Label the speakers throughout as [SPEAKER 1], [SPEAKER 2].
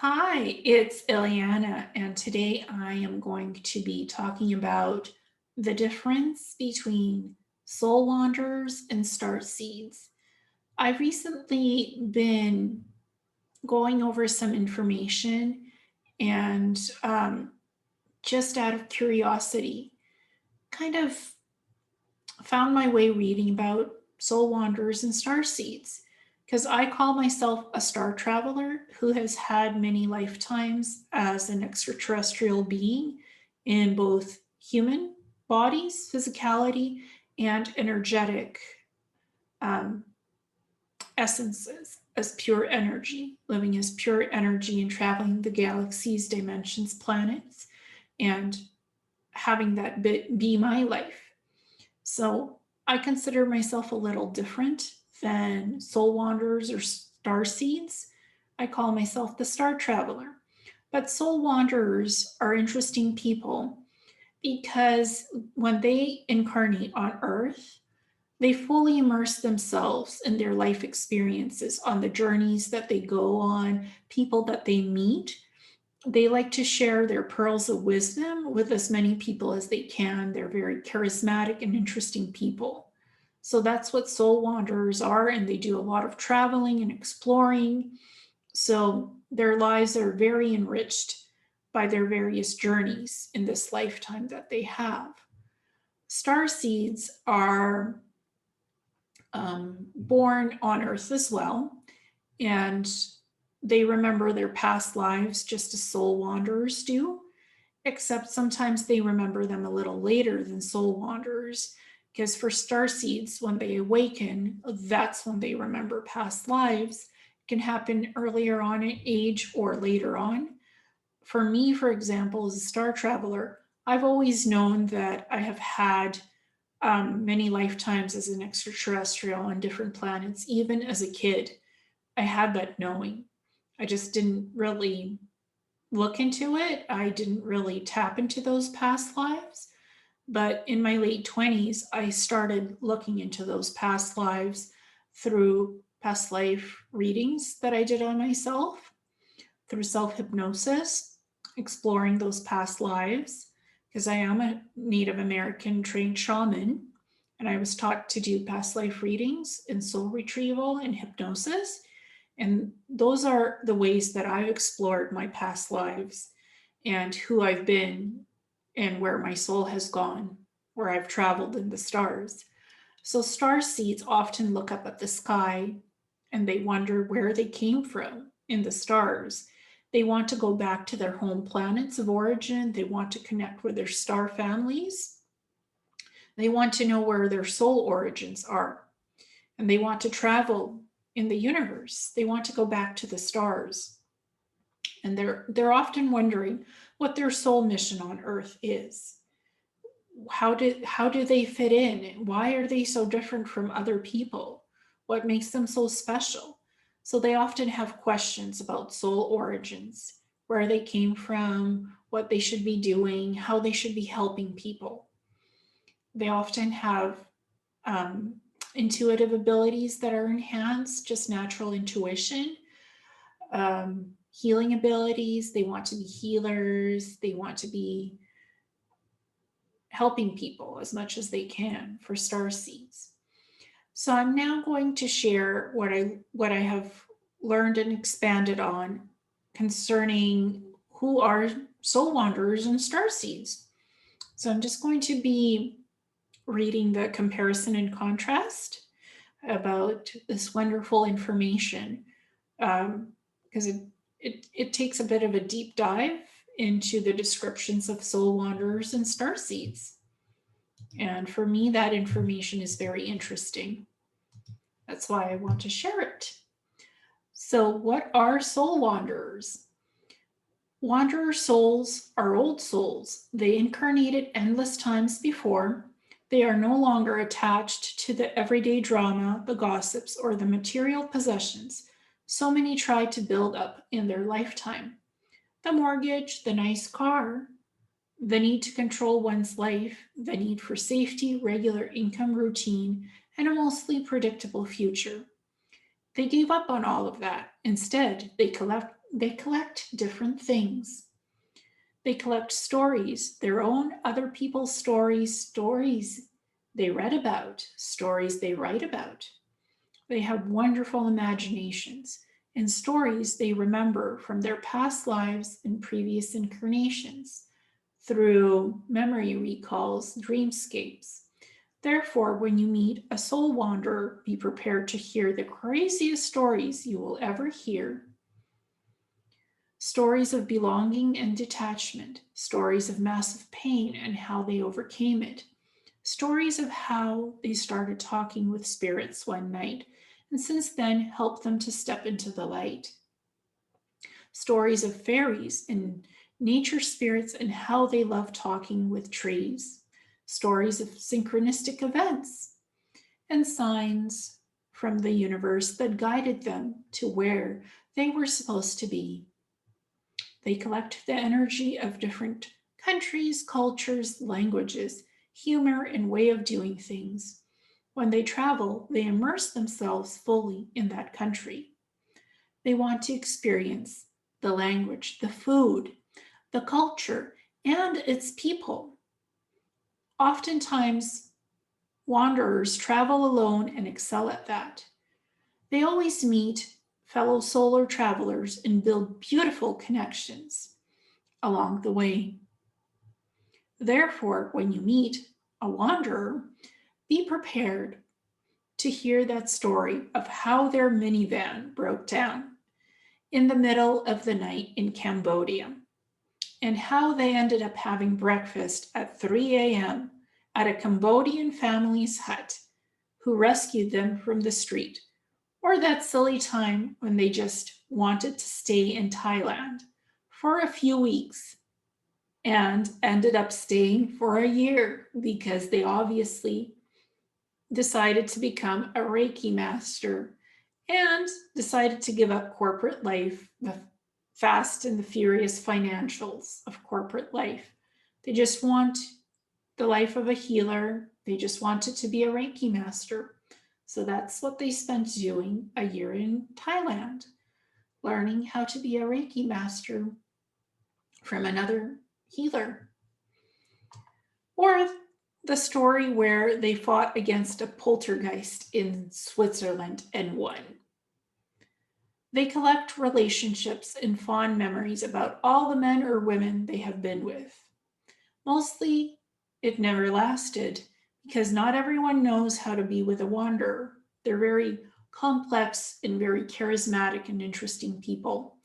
[SPEAKER 1] Hi, it's Ileana, and today I am going to be talking about the difference between soul wanderers and star seeds. I've recently been going over some information and just out of curiosity, kind of found my way reading about soul wanderers and star seeds because I call myself a star traveler who has had many lifetimes as an extraterrestrial being in both human bodies, physicality, and energetic um, essences as pure energy, living as pure energy and traveling the galaxies, dimensions, planets, and having that be my life. So I consider myself a little different than soul wanderers or star seeds. I call myself the star traveler. But soul wanderers are interesting people because when they incarnate on Earth, they fully immerse themselves in their life experiences, on the journeys that they go on, people that they meet. They like to share their pearls of wisdom with as many people as they can. They're very charismatic and interesting people. So that's what soul wanderers are, and they do a lot of traveling and exploring. So their lives are very enriched by their various journeys in this lifetime that they have. Star seeds are born on Earth as well, and they remember their past lives just as soul wanderers do, except sometimes they remember them a little later than soul wanderers. Because for star seeds, when they awaken, that's when they remember past lives. It can happen earlier on in age or later on. For me, for example, as a star traveler, I've always known that I have had many lifetimes as an extraterrestrial on different planets, even as a kid. I had that knowing. I just didn't really look into it. I didn't really tap into those past lives. But in my late 20s, I started looking into those past lives through past life readings that I did on myself, through self hypnosis, exploring those past lives, because I am a Native American trained shaman. And I was taught to do past life readings and soul retrieval and hypnosis. And those are the ways that I've explored my past lives and who I've been and where my soul has gone, where I've traveled in the stars. So, star seeds often look up at the sky and they wonder where they came from in the stars. They want to go back to their home planets of origin. They want to connect with their star families. They want to know where their soul origins are. And they want to travel in the universe. They want to go back to the stars. And they're often wondering what their soul mission on earth is. How do they fit in? Why are they so different from other people? What makes them so special? So they often have questions about soul origins, where they came from, what they should be doing, how they should be helping people. They often have um, intuitive abilities that are enhanced, just natural intuition, healing abilities. They want to be healers. They want to be helping people as much as they can for star seeds. So I'm now going to share what I have learned and expanded on concerning who are soul wanderers and star seeds. So I'm just going to be reading the comparison and contrast about this wonderful information because it takes a bit of a deep dive into the descriptions of soul wanderers and star seeds. And for me, that information is very interesting. That's why I want to share it. So, what are soul wanderers? Wanderer souls are old souls. They incarnated endless times before. They are no longer attached to the everyday drama, the gossips, or the material possessions so many try to build up in their lifetime. The mortgage, the nice car, the need to control one's life, the need for safety, regular income routine, and a mostly predictable future. They gave up on all of that. Instead, they they collect different things. They collect stories, their own, other people's stories, stories they read about, stories they write about. They have wonderful imaginations and stories they remember from their past lives and previous incarnations through memory recalls, dreamscapes. Therefore, when you meet a soul wanderer, be prepared to hear the craziest stories you will ever hear. Stories of belonging and detachment, stories of massive pain and how they overcame it, stories of how they started talking with spirits one night and since then helped them to step into the light. Stories of fairies and nature spirits and how they love talking with trees. Stories of synchronistic events and signs from the universe that guided them to where they were supposed to be. They collect the energy of different countries, cultures, languages, humor, and way of doing things. When they travel, they immerse themselves fully in that country. They want to experience the language, the food, the culture, and its people. Oftentimes, wanderers travel alone and excel at that. They always meet fellow solar travelers and build beautiful connections along the way. Therefore, when you meet a wanderer, be prepared to hear that story of how their minivan broke down in the middle of the night in Cambodia and how they ended up having breakfast at 3 a.m. at a Cambodian family's hut who rescued them from the street, or that silly time when they just wanted to stay in Thailand for a few weeks and ended up staying for a year because they obviously decided to become a Reiki master and decided to give up corporate life, the fast and the furious financials of corporate life. They just want the life of a healer. They just wanted to be a Reiki master. So that's what they spent doing a year in Thailand, learning how to be a Reiki master from another healer. Or the story where they fought against a poltergeist in Switzerland and won. They collect relationships and fond memories about all the men or women they have been with. Mostly, it never lasted because not everyone knows how to be with a wanderer. They're very complex and very charismatic and interesting people.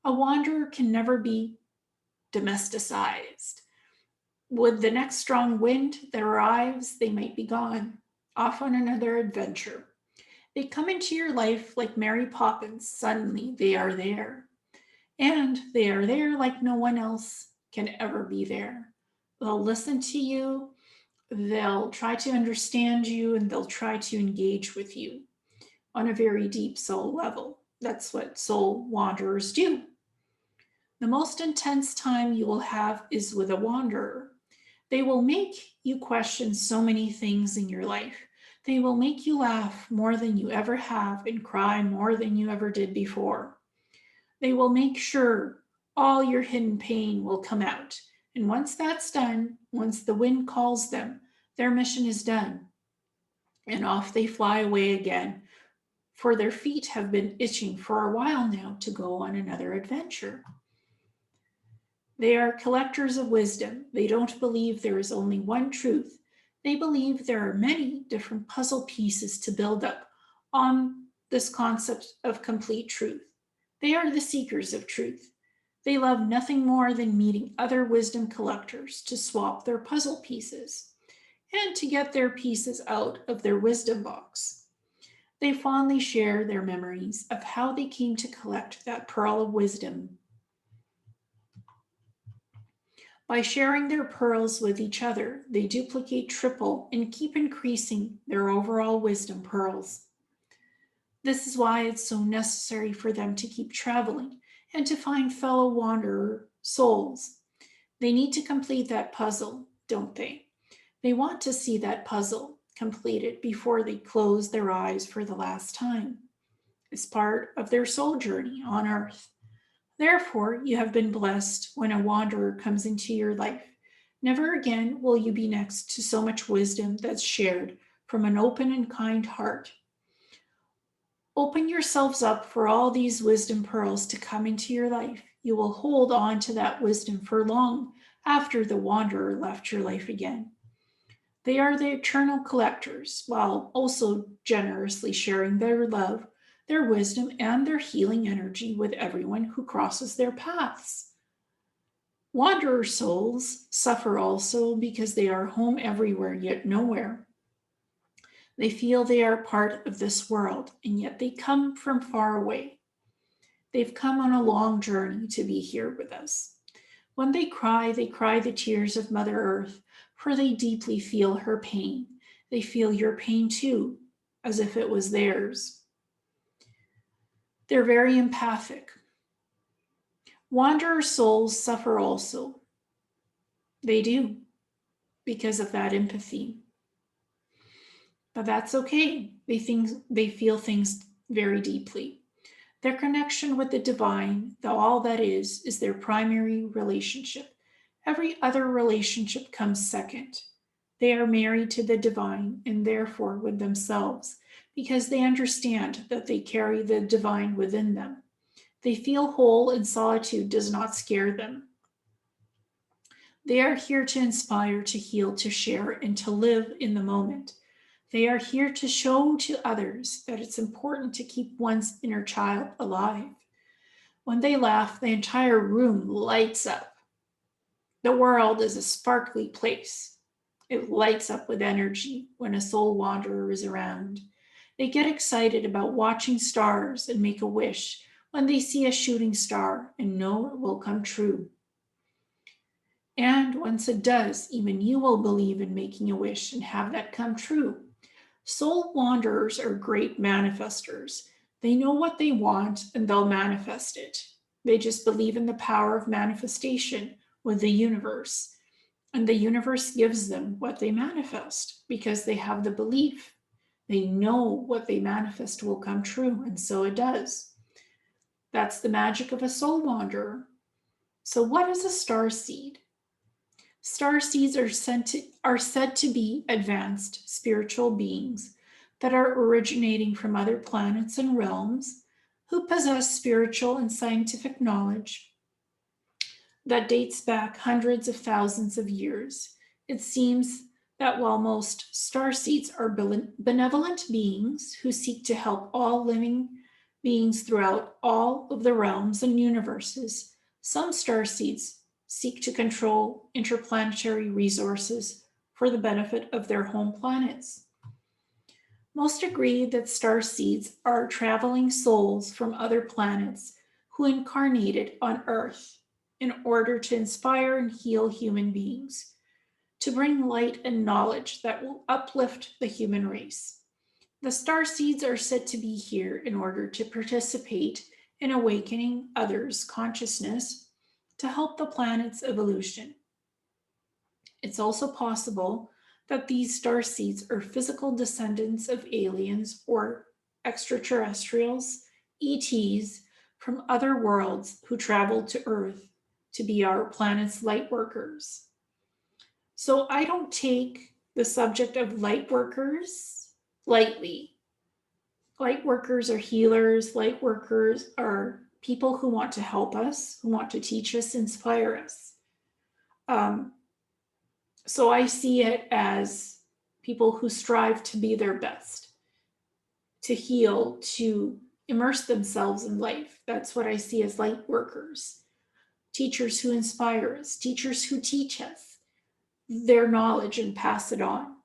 [SPEAKER 1] A wanderer can never be domesticized. With the next strong wind that arrives, they might be gone, off on another adventure. They come into your life like Mary Poppins. Suddenly, they are there. And they are there like no one else can ever be there. They'll listen to you, they'll try to understand you, and they'll try to engage with you on a very deep soul level. That's what soul wanderers do. The most intense time you will have is with a wanderer. They will make you question so many things in your life. They will make you laugh more than you ever have and cry more than you ever did before. They will make sure all your hidden pain will come out. And once that's done, once the wind calls them, their mission is done. And off they fly away again, for their feet have been itching for a while now to go on another adventure. They are collectors of wisdom. They don't believe there is only one truth. They believe there are many different puzzle pieces to build up on this concept of complete truth. They are the seekers of truth. They love nothing more than meeting other wisdom collectors to swap their puzzle pieces and to get their pieces out of their wisdom box. They fondly share their memories of how they came to collect that pearl of wisdom. By sharing their pearls with each other, they duplicate, triple, and keep increasing their overall wisdom pearls. This is why it's so necessary for them to keep traveling and to find fellow wanderer souls. They need to complete that puzzle, don't they? They want to see that puzzle completed before they close their eyes for the last time. It's part of their soul journey on earth. Therefore, you have been blessed when a wanderer comes into your life. Never again will you be next to so much wisdom that's shared from an open and kind heart. Open yourselves up for all these wisdom pearls to come into your life. You will hold on to that wisdom for long after the wanderer left your life again. They are the eternal collectors, while also generously sharing their love, their wisdom, and their healing energy with everyone who crosses their paths. Wanderer souls suffer also because they are home everywhere yet nowhere. They feel they are part of this world, and yet they come from far away. They've come on a long journey to be here with us. When they cry the tears of Mother Earth, for they deeply feel her pain. They feel your pain too, as if it was theirs. They're very empathic. Wanderer souls suffer also. They do, because of that empathy. But that's okay. They feel things very deeply. Their connection with the divine, the all that is their primary relationship. Every other relationship comes second. They are married to the divine and therefore with themselves because they understand that they carry the divine within them. They feel whole and solitude does not scare them. They are here to inspire, to heal, to share, and to live in the moment. They are here to show to others that it's important to keep one's inner child alive. When they laugh, the entire room lights up. The world is a sparkly place. It lights up with energy when a soul wanderer is around. They get excited about watching stars and make a wish when they see a shooting star and know it will come true. And once it does, even you will believe in making a wish and have that come true. Soul wanderers are great manifestors. They know what they want and they'll manifest it. They just believe in the power of manifestation with the universe. And the universe gives them what they manifest because they have the belief. They know what they manifest will come true, and so it does. That's the magic of a soul wanderer. So, what is a star seed? Star seeds are said to be advanced spiritual beings that are originating from other planets and realms who possess spiritual and scientific knowledge that dates back hundreds of thousands of years. It seems that while most star seeds are benevolent beings who seek to help all living beings throughout all of the realms and universes, some star seeds seek to control interplanetary resources for the benefit of their home planets. Most agree that star seeds are traveling souls from other planets who incarnated on Earth in order to inspire and heal human beings, to bring light and knowledge that will uplift the human race. The star seeds are said to be here in order to participate in awakening others' consciousness to help the planet's evolution. It's also possible that these star seeds are physical descendants of aliens or extraterrestrials, ETs, from other worlds who traveled to Earth to be our planet's light workers. So I don't take the subject of light workers lightly. Light workers are healers, light workers are people who want to help us, who want to teach us, inspire us. So I see it as people who strive to be their best, to heal, to immerse themselves in life. That's what I see as light workers. Teachers who inspire us, teachers who teach us their knowledge and pass it on.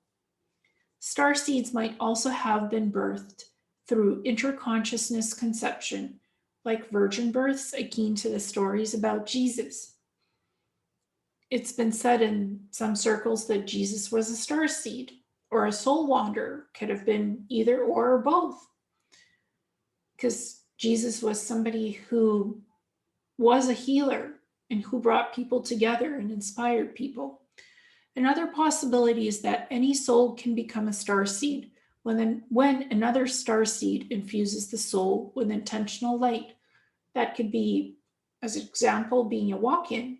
[SPEAKER 1] Star seeds might also have been birthed through interconsciousness conception, like virgin births akin to the stories about Jesus. It's been said in some circles that Jesus was a star seed, or a soul wanderer, could have been either or both. Because Jesus was somebody who was a healer and who brought people together and inspired people. Another possibility is that any soul can become a star seed when another star seed infuses the soul with intentional light. That could be as an example being a walk-in.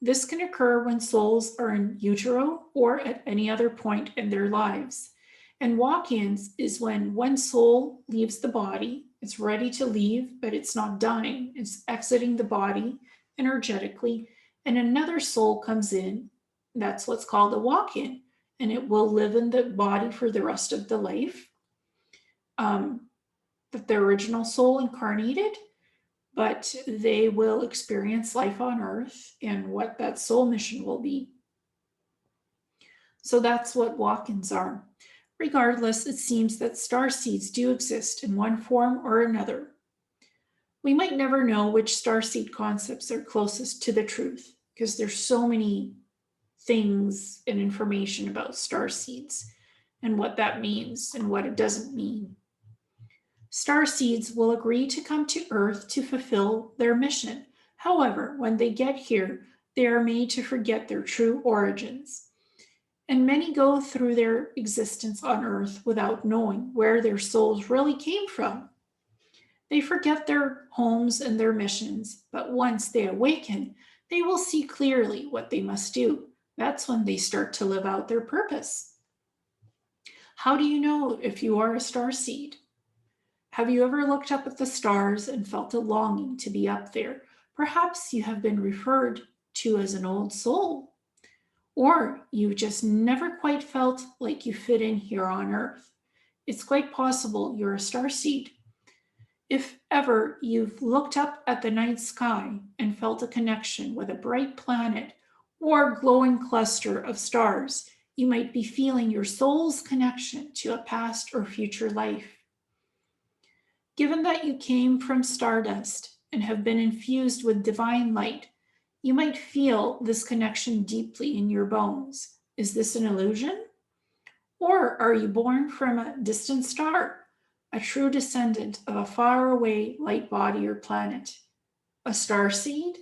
[SPEAKER 1] This can occur when souls are in utero or at any other point in their lives. And walk-ins is when one soul leaves the body, it's ready to leave, but it's not dying, it's exiting the body energetically, and another soul comes in. That's what's called a walk-in, and it will live in the body for the rest of the life that the original soul incarnated, but they will experience life on earth and what that soul mission will be. So that's what walk-ins are. Regardless, it seems that star seeds do exist in one form or another. We might never know which star seed concepts are closest to the truth because there's so many things and information about star seeds and what that means and what it doesn't mean. Star seeds will agree to come to Earth to fulfill their mission. However, when they get here, they are made to forget their true origins. And many go through their existence on Earth without knowing where their souls really came from. They forget their homes and their missions, but once they awaken, they will see clearly what they must do. That's when they start to live out their purpose. How do you know if you are a star seed? Have you ever looked up at the stars and felt a longing to be up there? Perhaps you have been referred to as an old soul. Or you just never quite felt like you fit in here on Earth. It's quite possible you're a star seed. If ever you've looked up at the night sky and felt a connection with a bright planet or glowing cluster of stars, you might be feeling your soul's connection to a past or future life. Given that you came from stardust and have been infused with divine light, you might feel this connection deeply in your bones. Is this an illusion? Or are you born from a distant star, a true descendant of a faraway light body or planet? A star seed?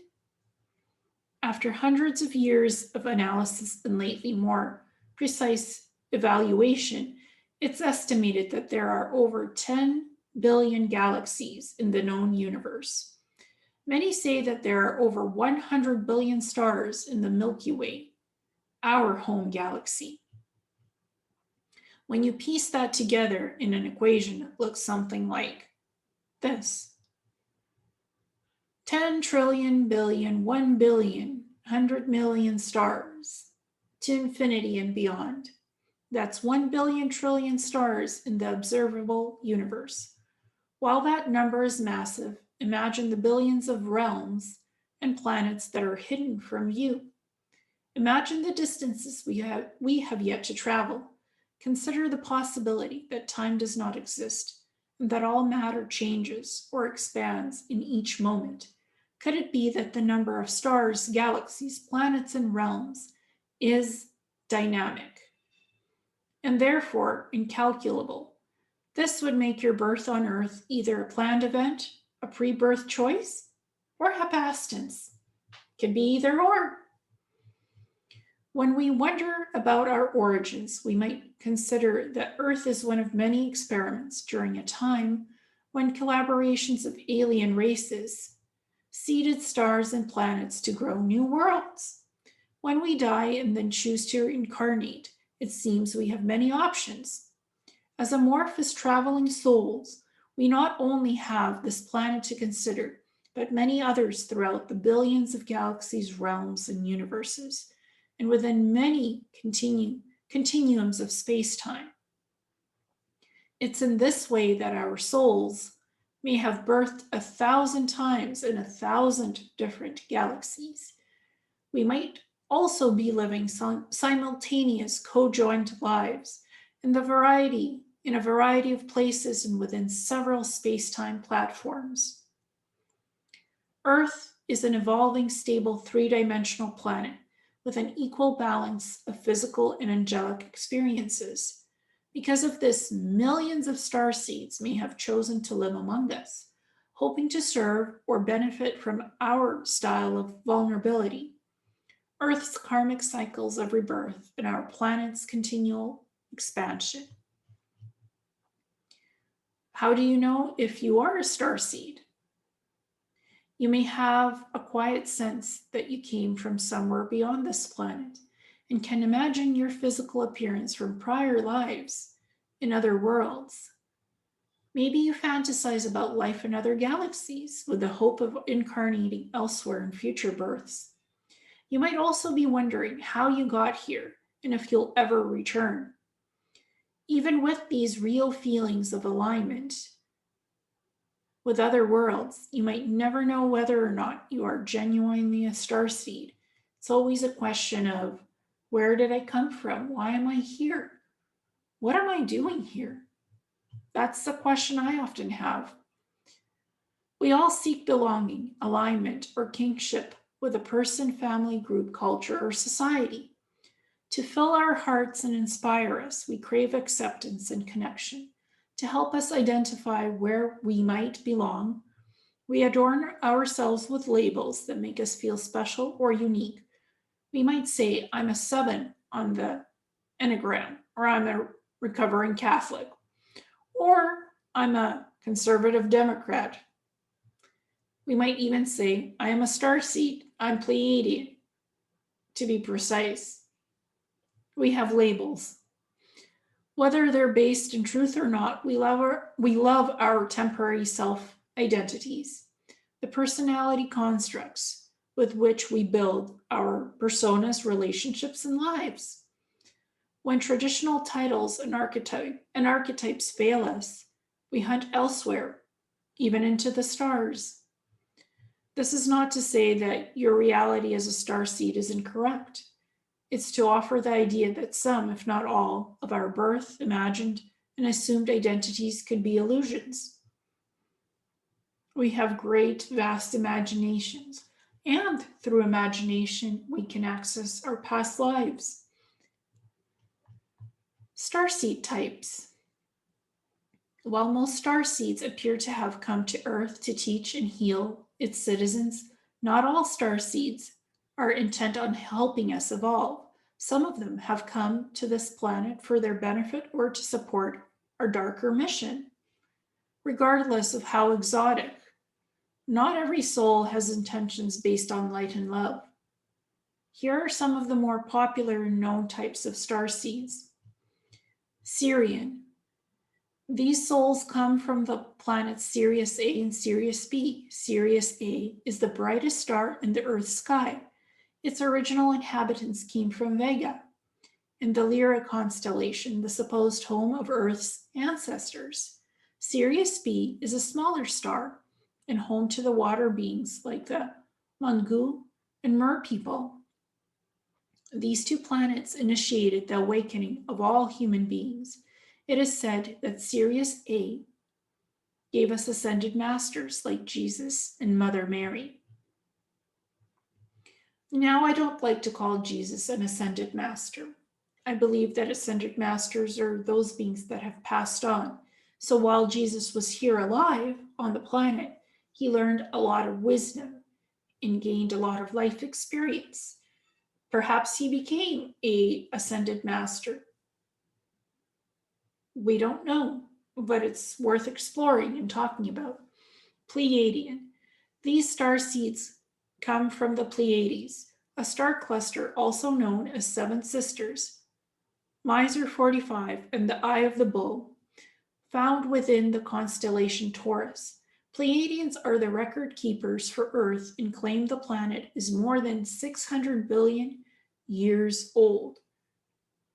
[SPEAKER 1] After hundreds of years of analysis and lately more precise evaluation, it's estimated that there are over 10 billion galaxies in the known universe. Many say that there are over 100 billion stars in the Milky Way, our home galaxy. When you piece that together in an equation, it looks something like this: 10 trillion billion, 1 billion, 100 million stars to infinity and beyond. That's 1 billion trillion stars in the observable universe. While that number is massive, imagine the billions of realms and planets that are hidden from view. Imagine the distances we have yet to travel. Consider the possibility that time does not exist and that all matter changes or expands in each moment. Could it be that the number of stars, galaxies, planets, and realms is dynamic and therefore incalculable? This would make your birth on Earth either a planned event, a pre-birth choice, or happenstance. Could be either or. When we wonder about our origins, we might consider that Earth is one of many experiments during a time when collaborations of alien races seeded stars and planets to grow new worlds. When we die and then choose to reincarnate, it seems we have many options. As amorphous traveling souls, we not only have this planet to consider, but many others throughout the billions of galaxies, realms, and universes, and within many continuums of space-time. It's in this way that our souls may have birthed 1,000 times in 1,000 different galaxies. We might also be living simultaneous co-joined lives in a variety of places and within several space-time platforms. Earth is an evolving, stable, three-dimensional planet with an equal balance of physical and angelic experiences. Because of this, millions of star seeds may have chosen to live among us, hoping to serve or benefit from our style of vulnerability, Earth's karmic cycles of rebirth, and our planet's continual expansion. How do you know if you are a star seed? You may have a quiet sense that you came from somewhere beyond this planet and can imagine your physical appearance from prior lives in other worlds. Maybe you fantasize about life in other galaxies with the hope of incarnating elsewhere in future births. You might also be wondering how you got here and if you'll ever return. Even with these real feelings of alignment with other worlds, you might never know whether or not you are genuinely a starseed. It's always a question of, where did I come from? Why am I here? What am I doing here? That's the question I often have. We all seek belonging, alignment, or kingship with a person, family, group, culture, or society. To fill our hearts and inspire us, we crave acceptance and connection. To help us identify where we might belong, we adorn ourselves with labels that make us feel special or unique. We might say, I'm a 7 on the Enneagram, or I'm a recovering Catholic, or I'm a conservative Democrat. We might even say, I am a starseed, I'm Pleiadian, to be precise. We have labels. Whether they're based in truth or not, we love our temporary self identities, the personality constructs with which we build our personas, relationships, and lives. When traditional titles and archetypes fail us, we hunt elsewhere, even into the stars. This is not to say that your reality as a starseed is incorrect. It's to offer the idea that some, if not all, of our birth, imagined, and assumed identities could be illusions. We have great, vast imaginations, and through imagination, we can access our past lives. Starseed types. While most starseeds appear to have come to Earth to teach and heal its citizens, not all starseeds are intent on helping us evolve. Some of them have come to this planet for their benefit or to support our darker mission. Regardless of how exotic, not every soul has intentions based on light and love. Here are some of the more popular and known types of starseeds. Sirian. These souls come from the planets Sirius A and Sirius B. Sirius A is the brightest star in the Earth's sky. Its original inhabitants came from Vega, in the Lyra constellation, the supposed home of Earth's ancestors. Sirius B is a smaller star and home to the water beings like the Mungu and Mer people. These two planets initiated the awakening of all human beings. It is said that Sirius A gave us ascended masters like Jesus and Mother Mary. Now, I don't like to call Jesus an ascended master. I believe that ascended masters are those beings that have passed on. So while Jesus was here alive on the planet, he learned a lot of wisdom and gained a lot of life experience. Perhaps he became an ascended master. We don't know, but it's worth exploring and talking about. Pleiadian. These star seeds come from the Pleiades, a star cluster also known as Seven Sisters, Miser 45, and the Eye of the Bull, found within the constellation Taurus. Pleiadians are the record keepers for Earth and claim the planet is more than 600 billion years old.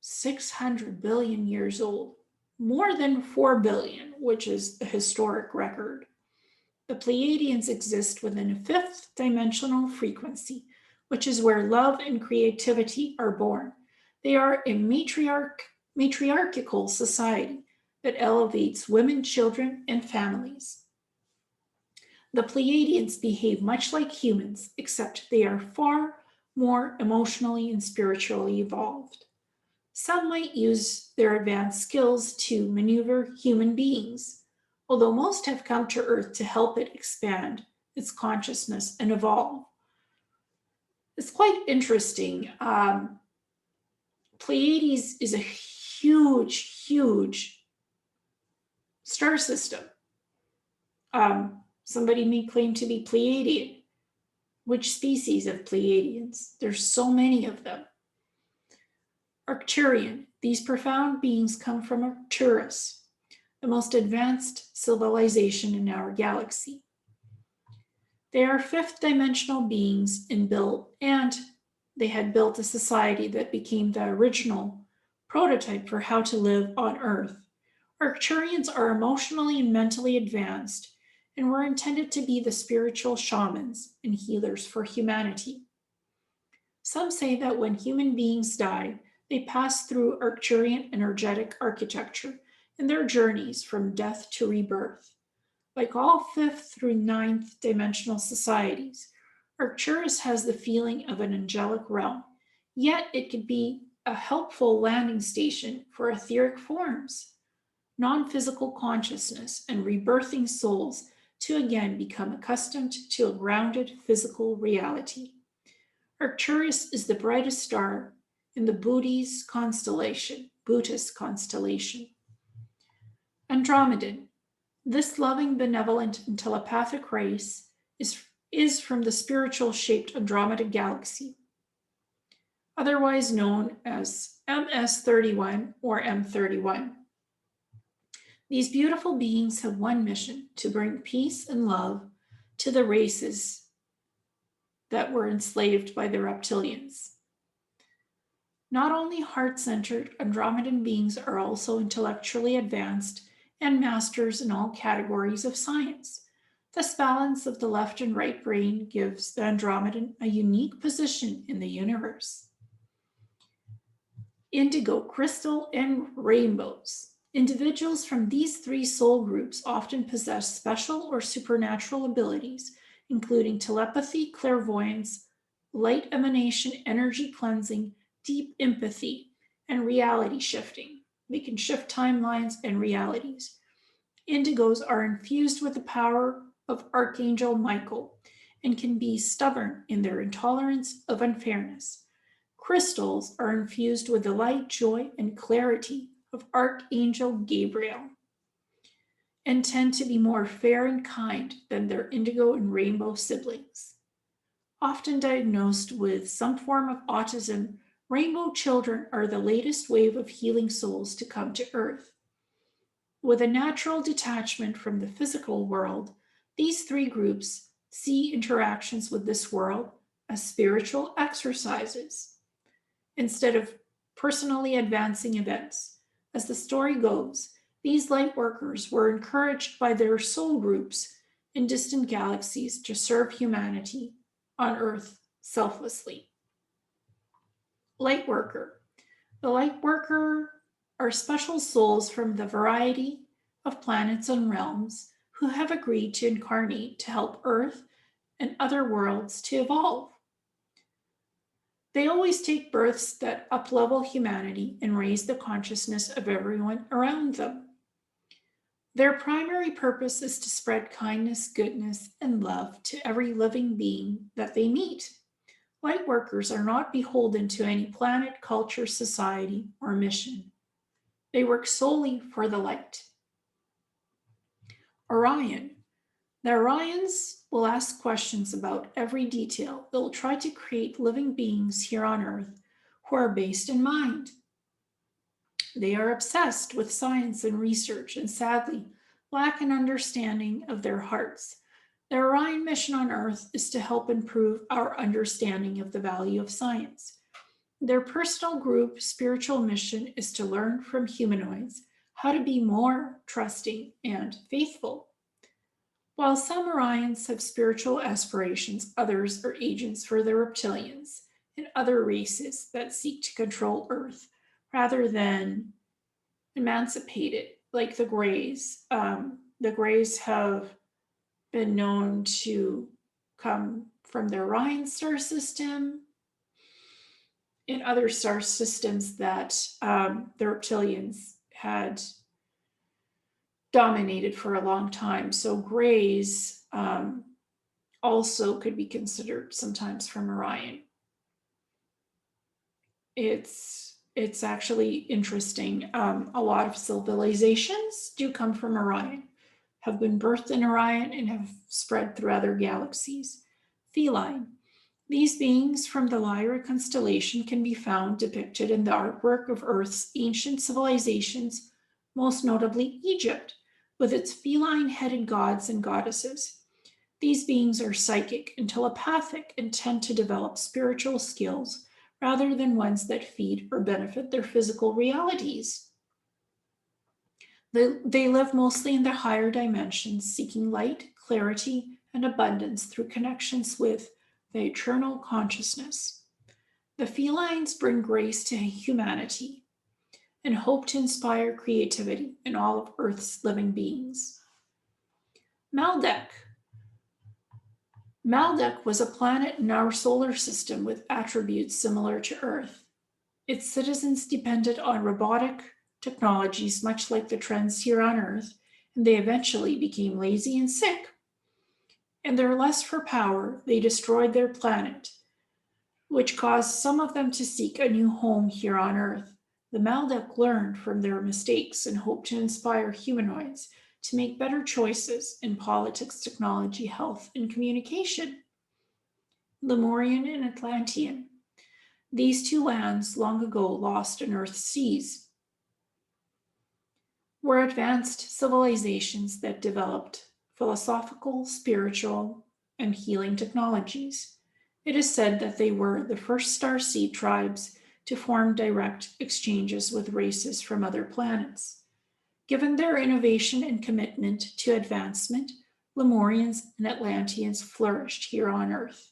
[SPEAKER 1] 600 billion years old. More than 4 billion, which is a historic record. The Pleiadians exist within a fifth dimensional frequency, which is where love and creativity are born. They are a matriarchal society that elevates women, children, and families. The Pleiadians behave much like humans, except they are far more emotionally and spiritually evolved. Some might use their advanced skills to maneuver human beings, although most have come to Earth to help it expand its consciousness and evolve. It's quite interesting. Pleiades is a huge, huge star system. Somebody may claim to be Pleiadian. Which species of Pleiadians? There's so many of them. Arcturian. These profound beings come from Arcturus, the most advanced civilization in our galaxy. They are fifth dimensional beings and they had built a society that became the original prototype for how to live on Earth. Arcturians are emotionally and mentally advanced and were intended to be the spiritual shamans and healers for humanity. Some say that when human beings die, they pass through Arcturian energetic architecture in their journeys from death to rebirth. Like all fifth through ninth dimensional societies, Arcturus has the feeling of an angelic realm, yet it could be a helpful landing station for etheric forms, non-physical consciousness, and rebirthing souls to again become accustomed to a grounded physical reality. Arcturus is the brightest star in the Buddhist constellation. Andromedan. This loving, benevolent, and telepathic race is from the spiritual shaped Andromeda galaxy, otherwise known as MS-31 or M31. These beautiful beings have one mission: to bring peace and love to the races that were enslaved by the reptilians. Not only heart-centered, Andromedan beings are also intellectually advanced and masters in all categories of science. This balance of the left and right brain gives the Andromedan a unique position in the universe. Indigo, crystal, and rainbows. Individuals from these three soul groups often possess special or supernatural abilities, including telepathy, clairvoyance, light emanation, energy cleansing, deep empathy, and reality shifting. They can shift timelines and realities. Indigos are infused with the power of Archangel Michael and can be stubborn in their intolerance of unfairness. Crystals are infused with the light, joy, and clarity of Archangel Gabriel and tend to be more fair and kind than their indigo and rainbow siblings. Often diagnosed with some form of autism, rainbow children are the latest wave of healing souls to come to Earth. With a natural detachment from the physical world, these three groups see interactions with this world as spiritual exercises instead of personally advancing events. As the story goes, these light workers were encouraged by their soul groups in distant galaxies to serve humanity on Earth selflessly. Light worker. The light worker are special souls from the variety of planets and realms who have agreed to incarnate to help Earth and other worlds to evolve. They always take births that uplevel humanity and raise the consciousness of everyone around them. Their primary purpose is to spread kindness, goodness, and love to every living being that they meet. Light workers are not beholden to any planet, culture, society, or mission. They work solely for the light. Orion. The Orions will ask questions about every detail. They'll try to create living beings here on Earth who are based in mind. They are obsessed with science and research and sadly lack an understanding of their hearts. The Orion mission on Earth is to help improve our understanding of the value of science. Their personal group spiritual mission is to learn from humanoids how to be more trusting and faithful. While some Orions have spiritual aspirations, others are agents for the reptilians and other races that seek to control Earth rather than emancipate it, like the Greys. The Greys have been known to come from the Orion star system and other star systems that the reptilians had dominated for a long time. So Greys also could be considered sometimes from Orion. It's actually interesting. A lot of civilizations do come from Orion, have been birthed in Orion, and have spread through other galaxies. Feline. These beings from the Lyra constellation can be found depicted in the artwork of Earth's ancient civilizations, most notably Egypt, with its feline headed gods and goddesses. These beings are psychic and telepathic and tend to develop spiritual skills rather than ones that feed or benefit their physical realities. They live mostly in the higher dimensions, seeking light, clarity, and abundance through connections with the eternal consciousness. The felines bring grace to humanity and hope to inspire creativity in all of Earth's living beings. Maldek. Maldek was a planet in our solar system with attributes similar to Earth. Its citizens depended on robotic technologies, much like the trends here on Earth, and they eventually became lazy and sick. In their lust for power, they destroyed their planet, which caused some of them to seek a new home here on Earth. The Maldek learned from their mistakes and hoped to inspire humanoids to make better choices in politics, technology, health, and communication. Lemurian and Atlantean. These two lands, long ago lost in Earth's seas, were advanced civilizations that developed philosophical, spiritual, and healing technologies. It is said that they were the first starseed tribes to form direct exchanges with races from other planets. Given their innovation and commitment to advancement, Lemurians and Atlanteans flourished here on Earth.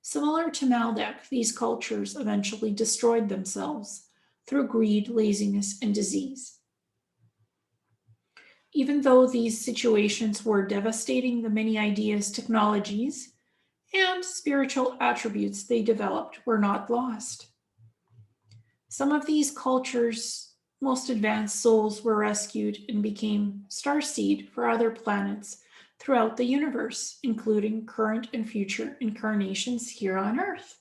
[SPEAKER 1] Similar to Maldek, these cultures eventually destroyed themselves through greed, laziness, and disease. Even though these situations were devastating, the many ideas, technologies, and spiritual attributes they developed were not lost. Some of these cultures' most advanced souls were rescued and became starseed for other planets throughout the universe, including current and future incarnations here on Earth.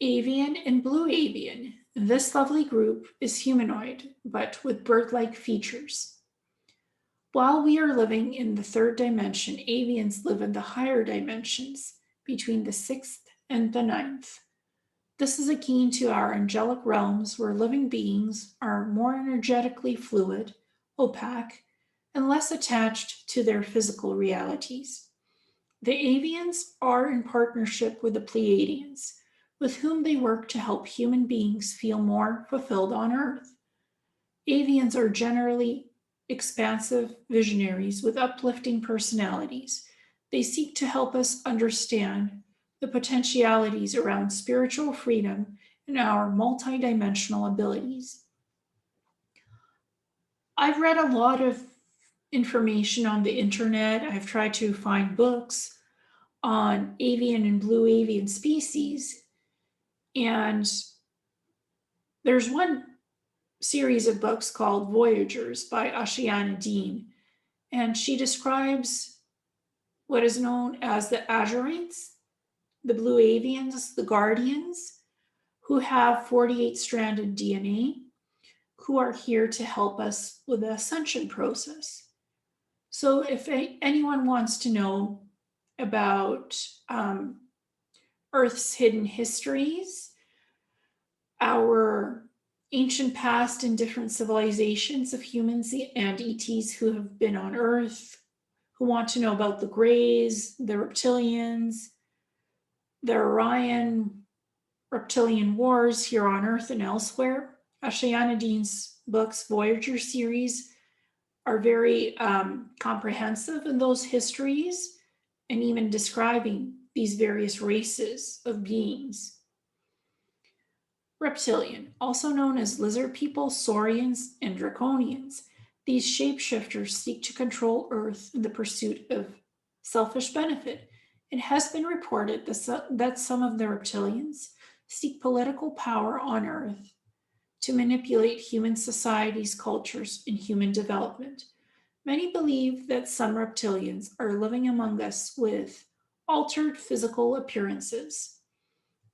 [SPEAKER 1] Avian and blue avian. This lovely group is humanoid, but with bird-like features. While we are living in the third dimension, avians live in the higher dimensions, between the sixth and the ninth. This is akin to our angelic realms where living beings are more energetically fluid, opaque, and less attached to their physical realities. The avians are in partnership with the Pleiadians, with whom they work to help human beings feel more fulfilled on Earth. Avians are generally expansive visionaries with uplifting personalities. They seek to help us understand the potentialities around spiritual freedom and our multidimensional abilities. I've read a lot of information on the internet. I've tried to find books on avian and blue avian species. And there's one series of books called Voyagers by Ashiana Dean. And she describes what is known as the Azurites, the blue avians, the guardians, who have 48 stranded DNA, who are here to help us with the ascension process. So if anyone wants to know about Earth's hidden histories, our ancient past and different civilizations of humans and ETs who have been on Earth, who want to know about the Greys, the reptilians, the Orion reptilian wars here on Earth and elsewhere, Ashiana Dean's books, Voyager series, are very comprehensive in those histories and even describing these various races of beings. Reptilian, also known as lizard people, saurians, and draconians. These shapeshifters seek to control Earth in the pursuit of selfish benefit. It has been reported that some of the reptilians seek political power on Earth to manipulate human societies, cultures, and human development. Many believe that some reptilians are living among us with altered physical appearances.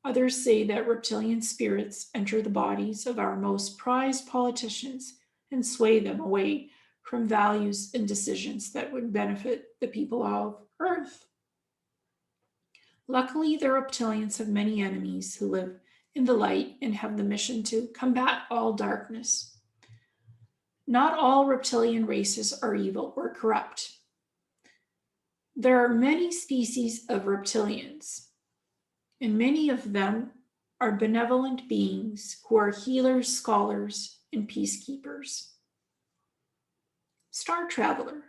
[SPEAKER 1] Others say that reptilian spirits enter the bodies of our most prized politicians and sway them away from values and decisions that would benefit the people of Earth. Luckily, the reptilians have many enemies who live in the light and have the mission to combat all darkness. Not all reptilian races are evil or corrupt. There are many species of reptilians, and many of them are benevolent beings who are healers, scholars, and peacekeepers. Star Traveler.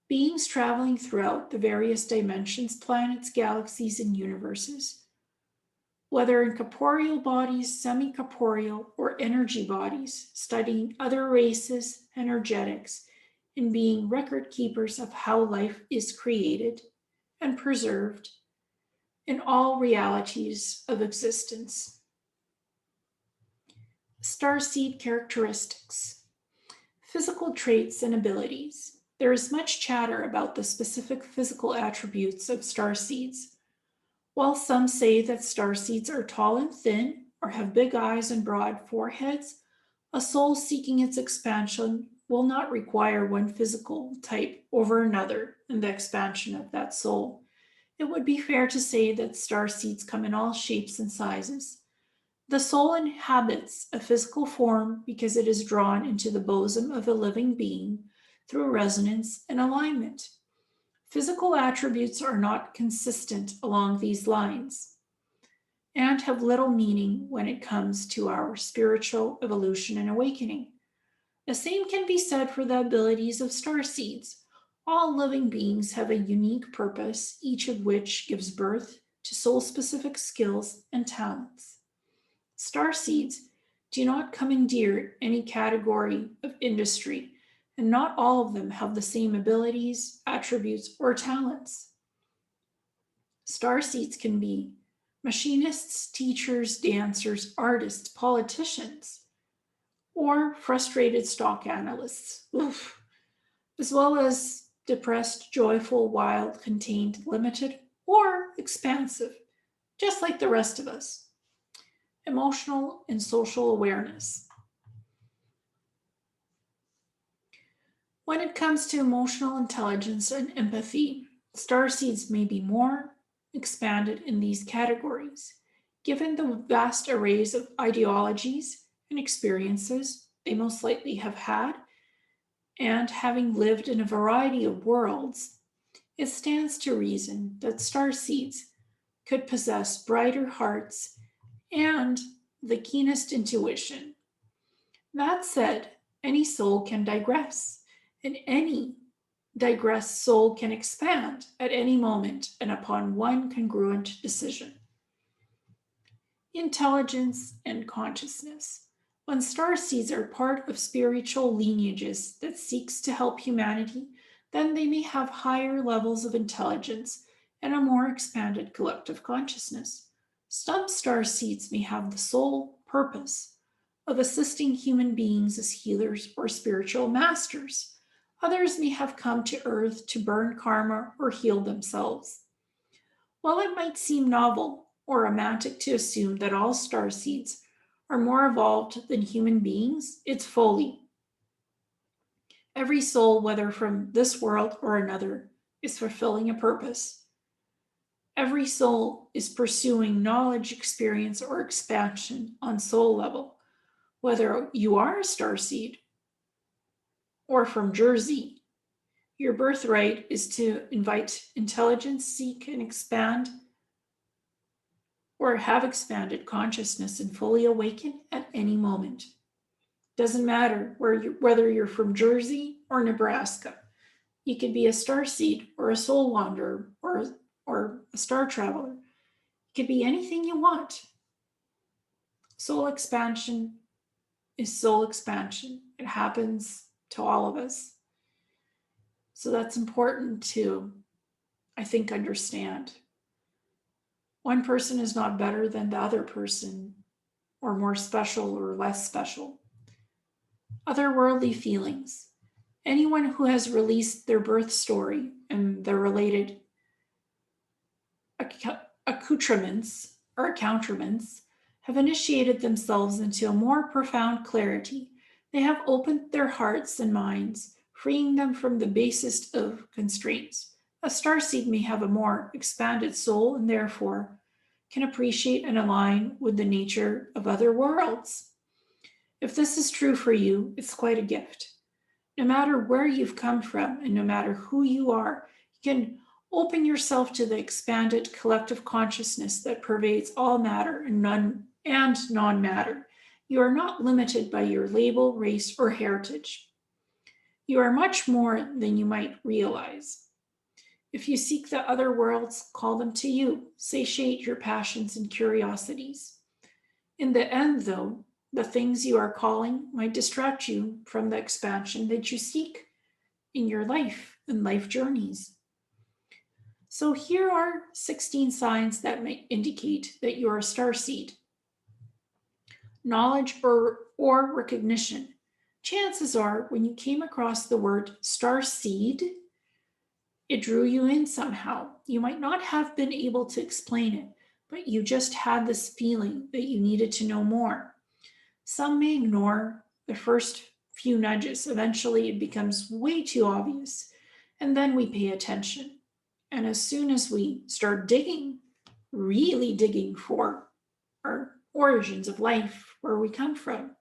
[SPEAKER 1] Beings traveling throughout the various dimensions, planets, galaxies, and universes. Whether in corporeal bodies, semi-corporeal, or energy bodies, studying other races, energetics, and being record keepers of how life is created and preserved in all realities of existence. Starseed characteristics. Physical traits and abilities. There is much chatter about the specific physical attributes of starseeds. While some say that starseeds are tall and thin, or have big eyes and broad foreheads, a soul seeking its expansion will not require one physical type over another in the expansion of that soul. It would be fair to say that starseeds come in all shapes and sizes. The soul inhabits a physical form because it is drawn into the bosom of a living being through resonance and alignment. Physical attributes are not consistent along these lines and have little meaning when it comes to our spiritual evolution and awakening. The same can be said for the abilities of starseeds. All living beings have a unique purpose, each of which gives birth to soul-specific skills and talents. Starseeds do not commandeer any category of industry, and not all of them have the same abilities, attributes, or talents. Starseeds can be machinists, teachers, dancers, artists, politicians, or frustrated stock analysts, as well as depressed, joyful, wild, contained, limited, or expansive, just like the rest of us. Emotional and social awareness. When it comes to emotional intelligence and empathy, starseeds may be more expanded in these categories. Given the vast arrays of ideologies and experiences they most likely have had, and having lived in a variety of worlds, it stands to reason that starseeds could possess brighter hearts and the keenest intuition. That said, any soul can digress, and any digressed soul can expand at any moment and upon one congruent decision. Intelligence and consciousness. When starseeds are part of spiritual lineages that seeks to help humanity, then they may have higher levels of intelligence and a more expanded collective consciousness. Some starseeds may have the sole purpose of assisting human beings as healers or spiritual masters. Others may have come to Earth to burn karma or heal themselves. While it might seem novel or romantic to assume that all starseeds are more evolved than human beings, it's folly. Every soul, whether from this world or another, is fulfilling a purpose. Every soul is pursuing knowledge, experience, or expansion on soul level. Whether you are a starseed or from Jersey, your birthright is to invite intelligence, seek and expand, or have expanded consciousness and fully awaken at any moment. Doesn't matter whether you're from Jersey or Nebraska. You could be a starseed or a soul wanderer or a star traveler. It could be anything you want. Soul expansion is soul expansion. It happens to all of us. So that's important to, I think, understand. One person is not better than the other person, or more special or less special. Otherworldly feelings. Anyone who has released their birth story and the related accoutrements have initiated themselves into a more profound clarity. They have opened their hearts and minds, freeing them from the basest of constraints. A starseed may have a more expanded soul and therefore can appreciate and align with the nature of other worlds. If this is true for you, it's quite a gift. No matter where you've come from and no matter who you are, you can open yourself to the expanded collective consciousness that pervades all matter and non matter. You are not limited by your label, race, or heritage. You are much more than you might realize. If you seek the other worlds, call them to you, satiate your passions and curiosities. In the end, though, the things you are calling might distract you from the expansion that you seek in your life and life journeys. So here are 16 signs that may indicate that you're a starseed. Knowledge or recognition. Chances are when you came across the word starseed, it drew you in somehow. You might not have been able to explain it, but you just had this feeling that you needed to know more. Some may ignore the first few nudges. Eventually, it becomes way too obvious, and then we pay attention. And as soon as we start digging, really digging for our origins of life, where we come from,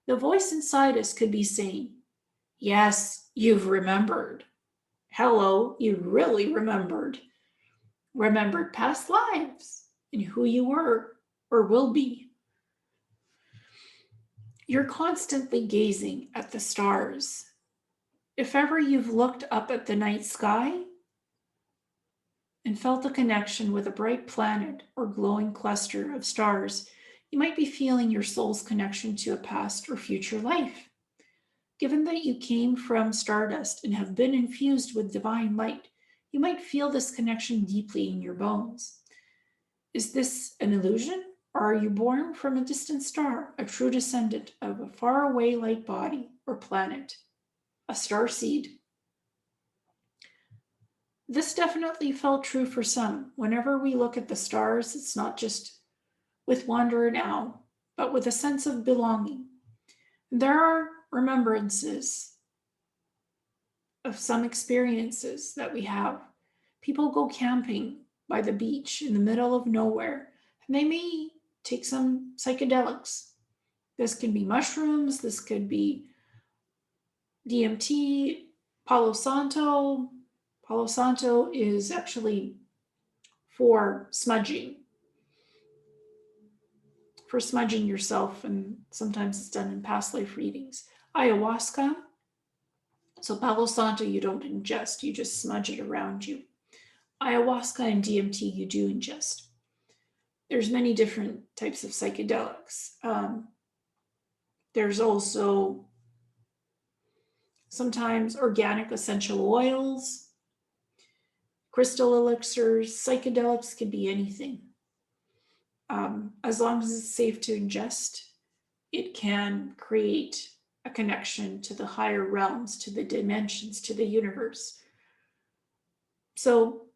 [SPEAKER 1] the voice inside us could be saying, yes, you've remembered. Hello, you really remembered. Remembered past lives and who you were or will be. You're constantly gazing at the stars. If ever you've looked up at the night sky and felt a connection with a bright planet or glowing cluster of stars, you might be feeling your soul's connection to a past or future life. Given that you came from stardust and have been infused with divine light, you might feel this connection deeply in your bones. Is this an illusion? Or are you born from a distant star, a true descendant of a faraway light body or planet, a star seed? This definitely felt true for some. Whenever we look at the stars, it's not just with wonder and awe, but with a sense of belonging. There are remembrances of some experiences that we have. People go camping by the beach in the middle of nowhere, and they may take some psychedelics. This can be mushrooms, this could be DMT, Palo Santo. Palo Santo is actually for smudging, yourself, and sometimes it's done in past life readings. Ayahuasca. So Palo Santo you don't ingest, you just smudge it around you. Ayahuasca and DMT you do ingest. There's many different types of psychedelics. There's also sometimes organic essential oils, crystal elixirs. Psychedelics could be anything. As long as it's safe to ingest, it can create a connection to the higher realms, to the dimensions, to the universe. So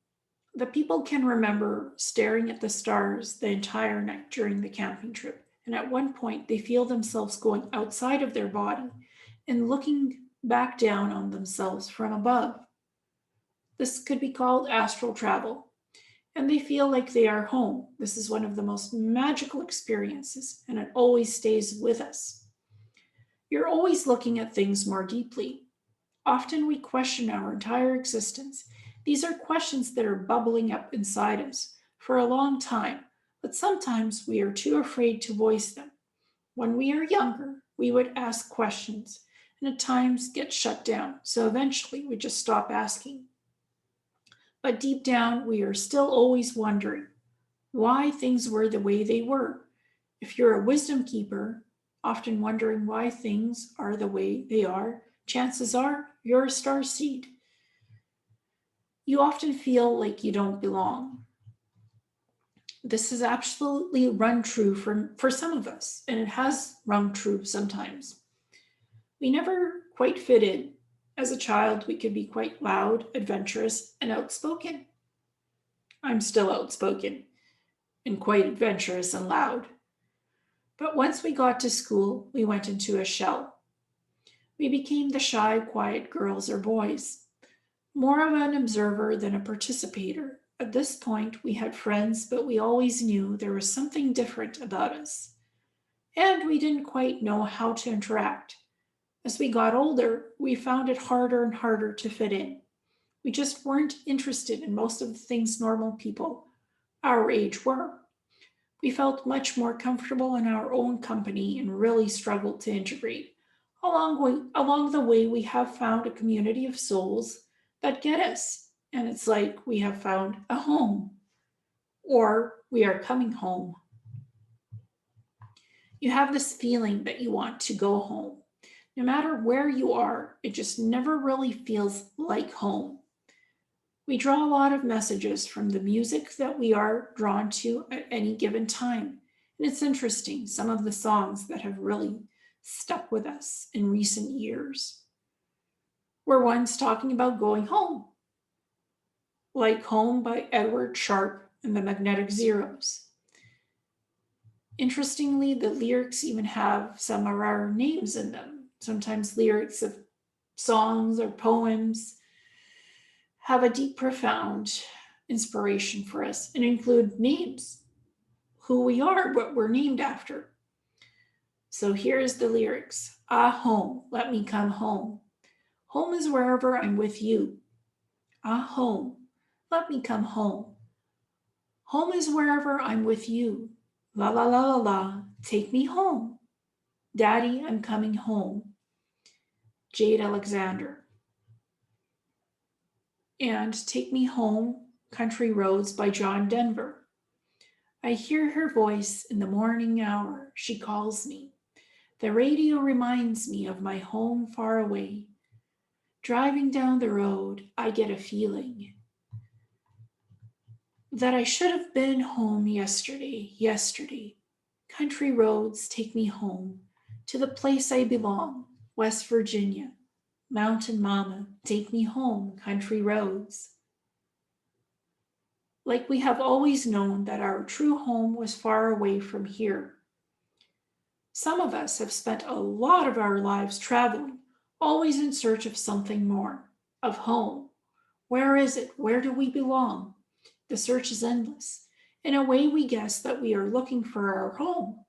[SPEAKER 1] the people can remember staring at the stars the entire night during the camping trip. And at one point, they feel themselves going outside of their body and looking back down on themselves from above. This could be called astral travel. And they feel like they are home. This is one of the most magical experiences, and it always stays with us. You're always looking at things more deeply. Often we question our entire existence. These are questions that are bubbling up inside us for a long time, but sometimes we are too afraid to voice them. When we are younger, we would ask questions and at times get shut down, so eventually we just stop asking. But deep down, we are still always wondering why things were the way they were. If you're a wisdom keeper, often wondering why things are the way they are, chances are you're a star seed. You often feel like you don't belong. This has absolutely run true for some of us, and it has rung true sometimes. We never quite fit in. As a child, we could be quite loud, adventurous, and outspoken. I'm still outspoken and quite adventurous and loud. But once we got to school, we went into a shell. We became the shy, quiet girls or boys. more of an observer than a participator. At this point, we had friends, but we always knew there was something different about us, and we didn't quite know how to interact. As we got older, we found it harder and harder to fit in. We just weren't interested in most of the things normal people our age were. We felt much more comfortable in our own company and really struggled to integrate. Along the way, we have found a community of souls that get us, and it's like we have found a home, or we are coming home. You have this feeling that you want to go home. No matter where you are, it just never really feels like home. We draw a lot of messages from the music that we are drawn to at any given time. And it's interesting, some of the songs that have really stuck with us in recent years were ones talking about going home, like Home by Edward Sharpe and the Magnetic Zeros. Interestingly, the lyrics even have some of our names in them. Sometimes lyrics of songs or poems have a deep, profound inspiration for us and include names, who we are, what we're named after. So here's the lyrics. Ah, home, let me come home. Home is wherever I'm with you. Ah, home, let me come home. Home is wherever I'm with you. La la la la la, take me home. Daddy, I'm coming home. Jade Alexander. And Take Me Home, Country Roads by John Denver. I hear her voice in the morning hour. She calls me. The radio reminds me of my home far away. Driving down the road, I get a feeling that I should have been home yesterday, yesterday. Country roads take me home to the place I belong, West Virginia. Mountain Mama, take me home, country roads. Like we have always known that our true home was far away from here. Some of us have spent a lot of our lives traveling, always in search of something more, of home. Where is it? Where do we belong? The search is endless. In a way, we guess that we are looking for our home.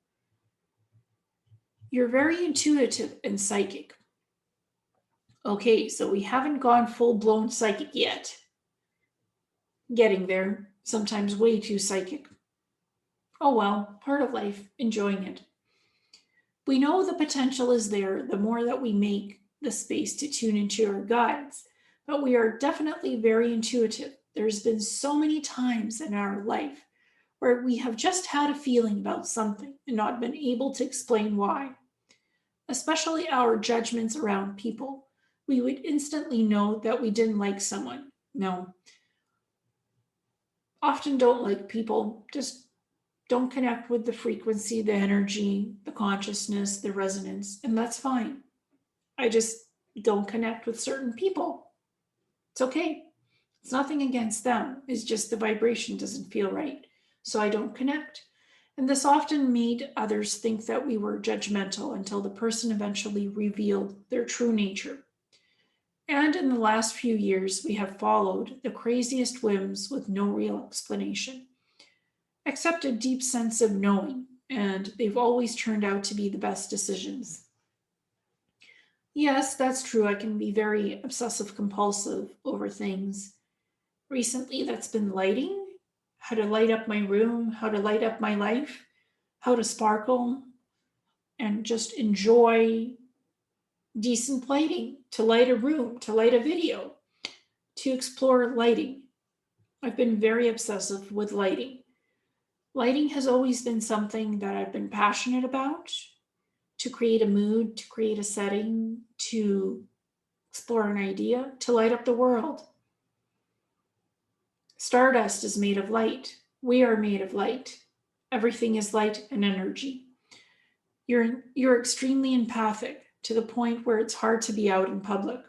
[SPEAKER 1] You're very intuitive and psychic. Okay, so we haven't gone full blown psychic yet. Getting there, sometimes way too psychic. Oh well, part of life, enjoying it. We know the potential is there the more that we make the space to tune into our guides, but we are definitely very intuitive. There's been so many times in our life where we have just had a feeling about something and not been able to explain why, especially our judgments around people. We would instantly know that we didn't like someone. No, often don't like people, just don't connect with the frequency, the energy, the consciousness, the resonance, and that's fine. I just don't connect with certain people. It's okay. It's nothing against them. It's just the vibration doesn't feel right. So I don't connect. And this often made others think that we were judgmental until the person eventually revealed their true nature. And in the last few years, we have followed the craziest whims with no real explanation, except a deep sense of knowing, and they've always turned out to be the best decisions. Yes, that's true. I can be very obsessive compulsive over things. Recently, that's been lighting, how to light up my room, how to light up my life, how to sparkle, and just enjoy decent lighting, to light a room, to light a video, to explore lighting. I've been very obsessive with lighting. Lighting has always been something that I've been passionate about, to create a mood, to create a setting, to explore an idea, to light up the world. Stardust is made of light. We are made of light. Everything is light and energy. You're extremely empathic to the point where it's hard to be out in public.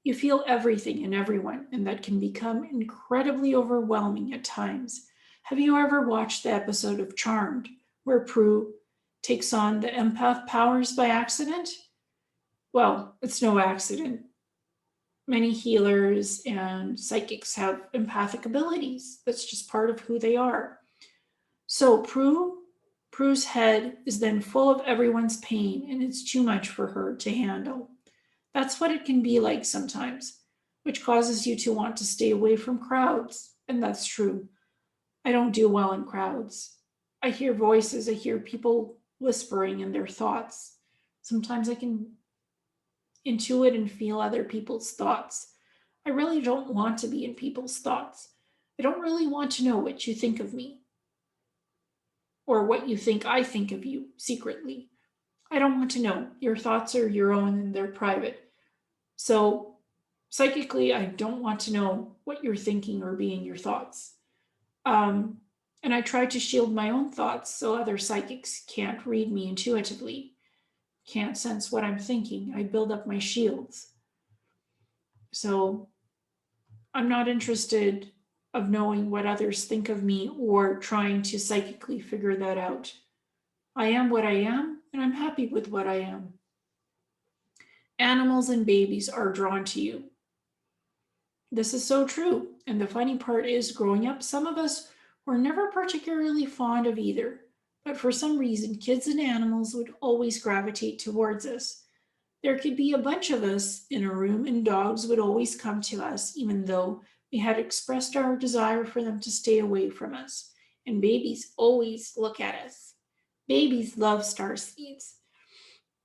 [SPEAKER 1] You feel everything and everyone, and that can become incredibly overwhelming at times. Have you ever watched the episode of Charmed where Prue takes on the empath powers by accident? Well, it's no accident. Many healers and psychics have empathic abilities. That's just part of who they are. So Prue's head is then full of everyone's pain, and it's too much for her to handle. That's what it can be like sometimes, which causes you to want to stay away from crowds. And that's true. I don't do well in crowds. I hear voices, I hear people whispering in their thoughts. Sometimes I can intuit and feel other people's thoughts. I really don't want to be in people's thoughts. I don't really want to know what you think of me or what you think I think of you secretly. I don't want to know. Your thoughts are your own and they're private. So, psychically, I don't want to know what you're thinking or being your thoughts. Um, and I try to shield my own thoughts so other psychics can't read me intuitively, can't sense what I'm thinking. I build up my shields. So, I'm not interested of knowing what others think of me or trying to psychically figure that out. I am what I am, and I'm happy with what I am. Animals and babies are drawn to you. This is so true. And the funny part is, growing up, some of us were never particularly fond of either. But for some reason, kids and animals would always gravitate towards us. There could be a bunch of us in a room, and dogs would always come to us, even though we had expressed our desire for them to stay away from us. And babies always look at us. Babies love star seeds.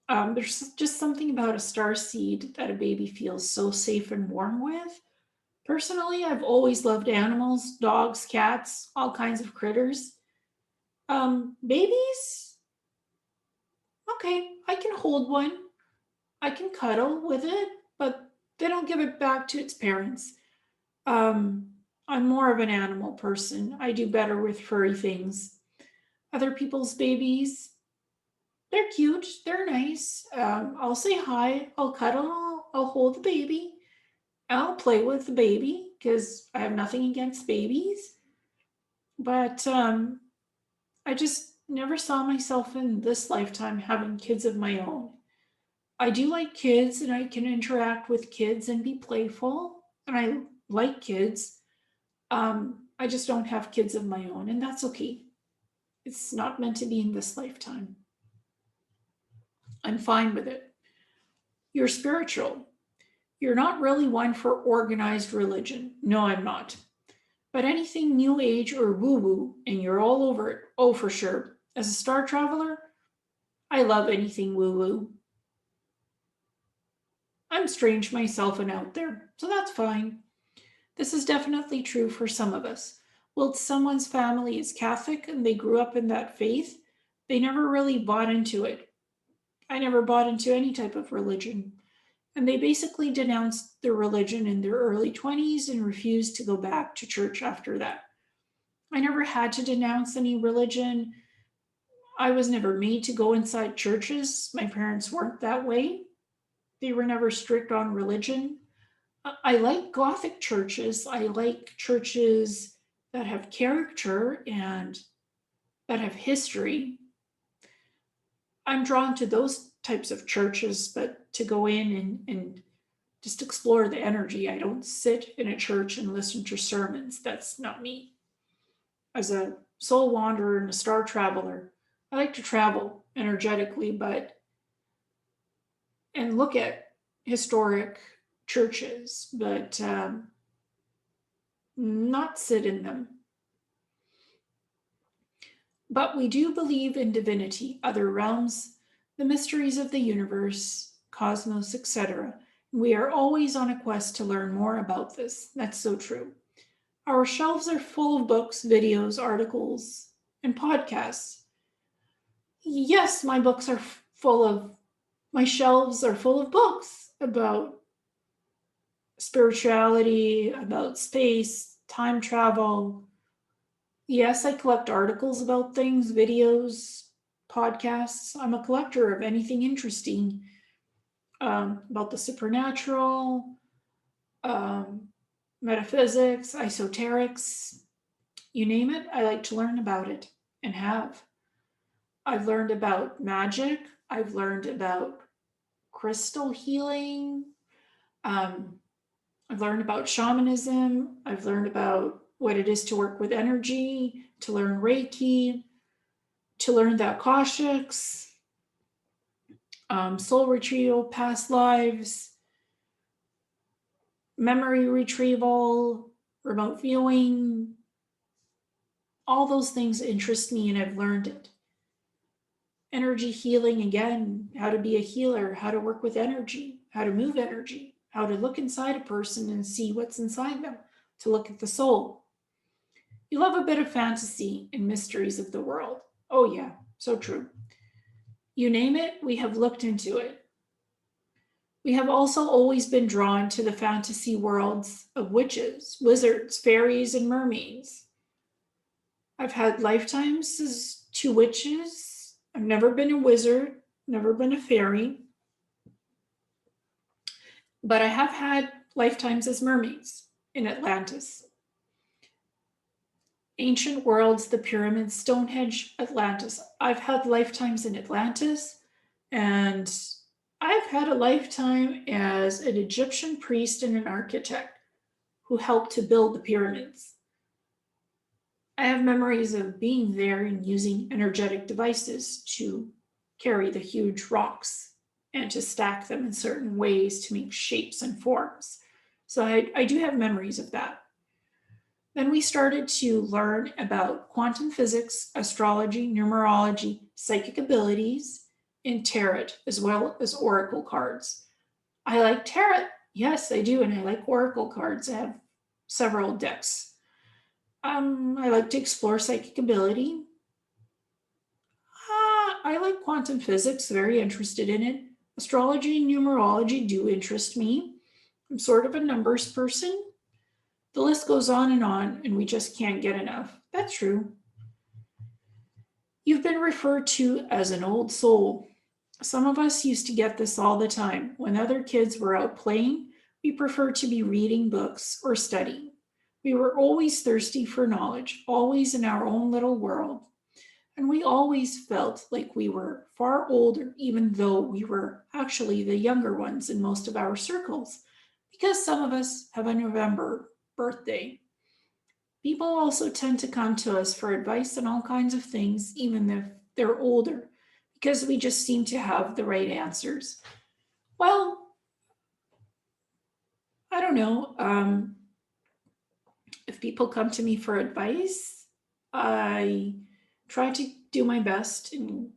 [SPEAKER 1] There's just something about a star seed that a baby feels so safe and warm with. Personally, I've always loved animals, dogs, cats, all kinds of critters. Babies, okay, I can hold one, I can cuddle with it, but they don't give it back to its parents. Um, I'm more of an animal person. I do better with furry things. Other people's babies, they're cute, they're nice. I'll say hi, I'll cuddle, I'll hold the baby, I'll play with the baby because I have nothing against babies. But I just never saw myself in this lifetime having kids of my own. I do like kids and I can interact with kids and be playful. And I like kids. I just don't have kids of my own, and that's okay. It's not meant to be in this lifetime. I'm fine with it. You're spiritual. You're not really one for organized religion. No, I'm not. But anything new age or woo woo, and you're all over it. Oh, for sure. As a star traveler, I love anything woo woo. I'm strange myself and out there, so that's fine. This is definitely true for some of us. Well, someone's family is Catholic and they grew up in that faith, they never really bought into it. I never bought into any type of religion. And they basically denounced their religion in their early 20s and refused to go back to church after that. I never had to denounce any religion. I was never made to go inside churches. My parents weren't that way. They were never strict on religion. I like Gothic churches. I like churches that have character and that have history. I'm drawn to those types of churches, but to go in and just explore the energy. I don't sit in a church and listen to sermons. That's not me. As a soul wanderer and a star traveler, I like to travel energetically, but and look at historic churches, but not sit in them. But we do believe in divinity, other realms, the mysteries of the universe, cosmos, etc. We are always on a quest to learn more about this. That's so true. Our shelves are full of books, videos, articles, and podcasts. Yes, my shelves are full of books about spirituality, about space, time travel. Yes, I collect articles about things, videos, podcasts. I'm a collector of anything interesting about the supernatural, um, metaphysics, esoterics, you name it. I like to learn about it and have. I've learned about magic. I've learned about crystal healing. Um, I've learned about shamanism. I've learned about what it is to work with energy, to learn Reiki, to learn the Akashics, soul retrieval, past lives, memory retrieval, remote viewing. All those things interest me and I've learned it. Energy healing, again, how to be a healer, how to work with energy, how to move energy, how to look inside a person and see what's inside them, to look at the soul. You love a bit of fantasy and mysteries of the world. Oh, yeah, so true. You name it, we have looked into it. We have also always been drawn to the fantasy worlds of witches, wizards, fairies, and mermaids. I've had lifetimes as two witches. I've never been a wizard, never been a fairy, but I have had lifetimes as mermaids in Atlantis. Ancient worlds, the pyramids, Stonehenge, Atlantis. I've had lifetimes in Atlantis, and I've had a lifetime as an Egyptian priest and an architect who helped to build the pyramids. I have memories of being there and using energetic devices to carry the huge rocks and to stack them in certain ways to make shapes and forms. So I do have memories of that. Then we started to learn about quantum physics, astrology, numerology, psychic abilities, and tarot, as well as oracle cards. I like tarot. Yes, I do. And I like oracle cards. I have several decks. I like to explore psychic ability. I like quantum physics, very interested in it. Astrology and numerology do interest me. I'm sort of a numbers person. The list goes on, and we just can't get enough. That's true. You've been referred to as an old soul. Some of us used to get this all the time. When other kids were out playing, we preferred to be reading books or studying. We were always thirsty for knowledge, always in our own little world. And we always felt like we were far older, even though we were actually the younger ones in most of our circles, because some of us have a November birthday. People also tend to come to us for advice on all kinds of things, even if they're older, because we just seem to have the right answers. Well, I don't know. If people come to me for advice, I try to do my best and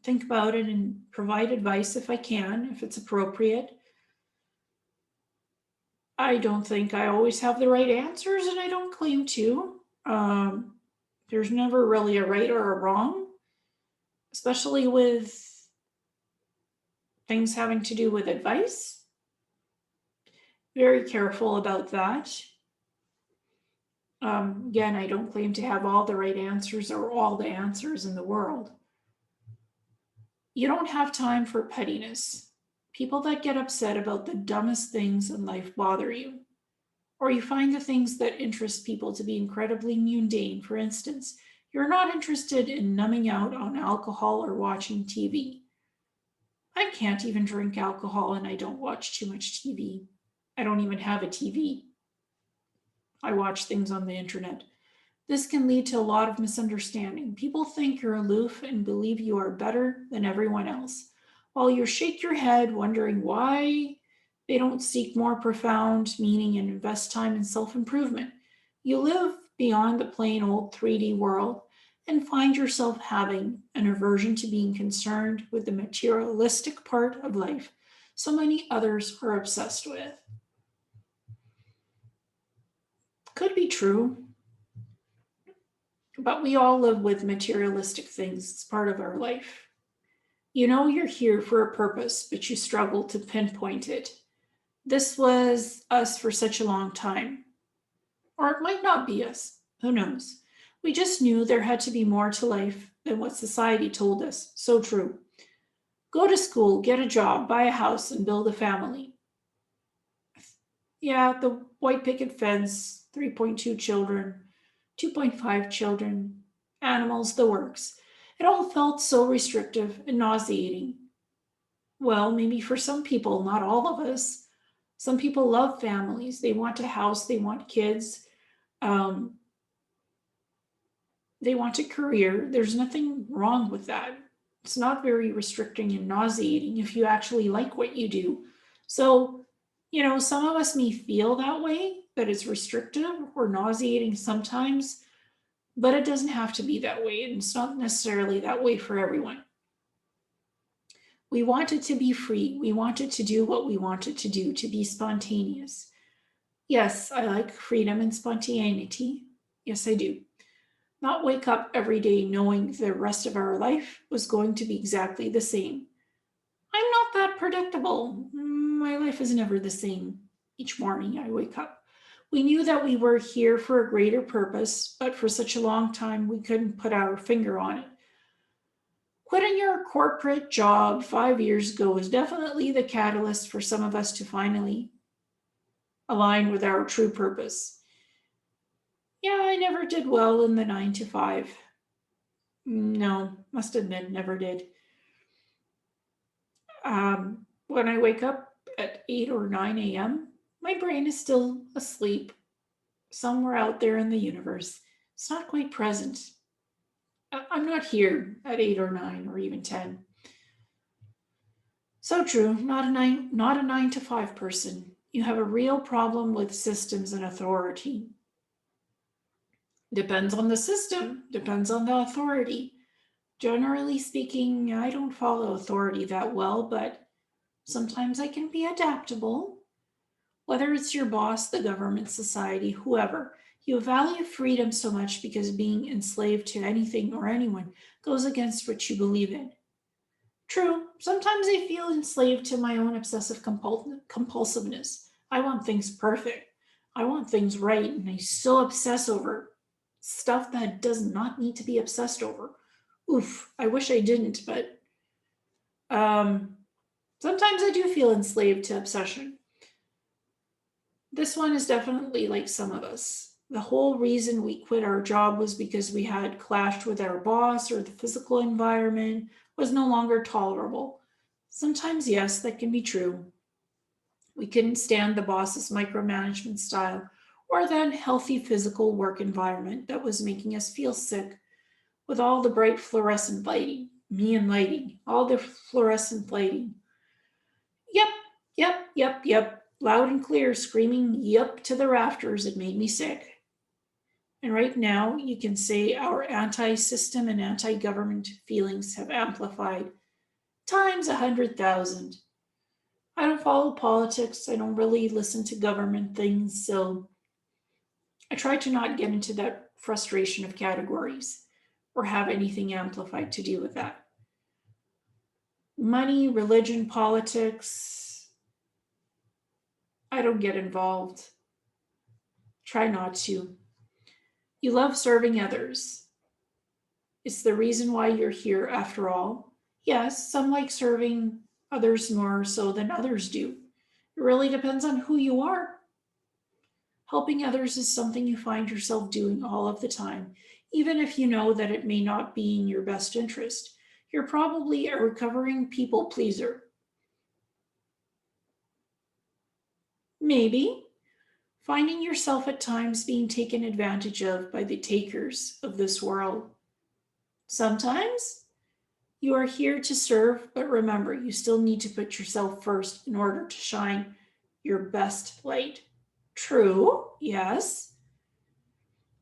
[SPEAKER 1] think about it and provide advice if I can, if it's appropriate. I don't think I always have the right answers, and I don't claim to. There's never really a right or a wrong, especially with things having to do with advice. Very careful about that. Again, I don't claim to have all the right answers or all the answers in the world. You don't have time for pettiness. People that get upset about the dumbest things in life bother you. Or you find the things that interest people to be incredibly mundane. For instance, you're not interested in numbing out on alcohol or watching TV. I can't even drink alcohol and I don't watch too much TV. I don't even have a TV. I watch things on the internet. This can lead to a lot of misunderstanding. People think you're aloof and believe you are better than everyone else, while you shake your head wondering why they don't seek more profound meaning and invest time in self improvement. You live beyond the plain old 3D world and find yourself having an aversion to being concerned with the materialistic part of life so many others are obsessed with. Could be true, but we all live with materialistic things. It's part of our life. You know you're here for a purpose, but you struggle to pinpoint it. This was us for such a long time. Or it might not be us. Who knows? We just knew there had to be more to life than what society told us. So true. Go to school, get a job, buy a house, and build a family. Yeah, the white picket fence, 3.2 children, 2.5 children, animals, the works. It all felt so restrictive and nauseating. Well, maybe for some people, not all of us. Some people love families. They want a house, they want kids, um, they want a career. There's nothing wrong with that. It's not very restricting and nauseating if you actually like what you do. So, some of us may feel that way, that it's restrictive or nauseating sometimes, but it doesn't have to be that way. And it's not necessarily that way for everyone. We want it to be free. We want it to do what we want it to do, to be spontaneous. Yes, I like freedom and spontaneity. Yes, I do. Not wake up every day knowing the rest of our life was going to be exactly the same. I'm not that predictable. My life is never the same. Each morning I wake up. We knew that we were here for a greater purpose, but for such a long time we couldn't put our finger on it. Quitting your corporate job 5 years ago was definitely the catalyst for some of us to finally align with our true purpose. Yeah, I never did well in the 9 to 5. No, must admit, never did. When I wake up at 8 or 9 a.m., my brain is still asleep somewhere out there in the universe. It's not quite present. I'm not here at 8 or 9 or even 10. So true, not a 9 to 5 person. You have a real problem with systems and authority. Depends on the system, depends on the authority. Generally speaking, I don't follow authority that well, but sometimes I can be adaptable. Whether it's your boss, the government, society, whoever, you value freedom so much because being enslaved to anything or anyone goes against what you believe in. True, sometimes I feel enslaved to my own obsessive compulsiveness. I want things perfect. I want things right, and I so obsess over stuff that does not need to be obsessed over. Oof, I wish I didn't, but um, sometimes I do feel enslaved to obsession. This one is definitely like some of us. The whole reason we quit our job was because we had clashed with our boss or the physical environment was no longer tolerable. Sometimes, yes, that can be true. We couldn't stand the boss's micromanagement style or the unhealthy physical work environment that was making us feel sick with all the bright fluorescent lighting, neon lighting, all the fluorescent lighting. Yep, yep, yep, yep. Loud and clear, screaming yep to the rafters. It made me sick. And right now, you can say our anti system and anti government feelings have amplified times 100,000. I don't follow politics. I don't really listen to government things. So I try to not get into that frustration of categories or have anything amplified to do with that. Money, religion, politics, I don't get involved. Try not to. You love serving others. It's the reason why you're here after all. Yes, some like serving others more so than others do. It really depends on who you are. Helping others is something you find yourself doing all of the time, even if you know that it may not be in your best interest. You're probably a recovering people pleaser. Maybe finding yourself at times being taken advantage of by the takers of this world. Sometimes you are here to serve, but remember, you still need to put yourself first in order to shine your best light. True, yes.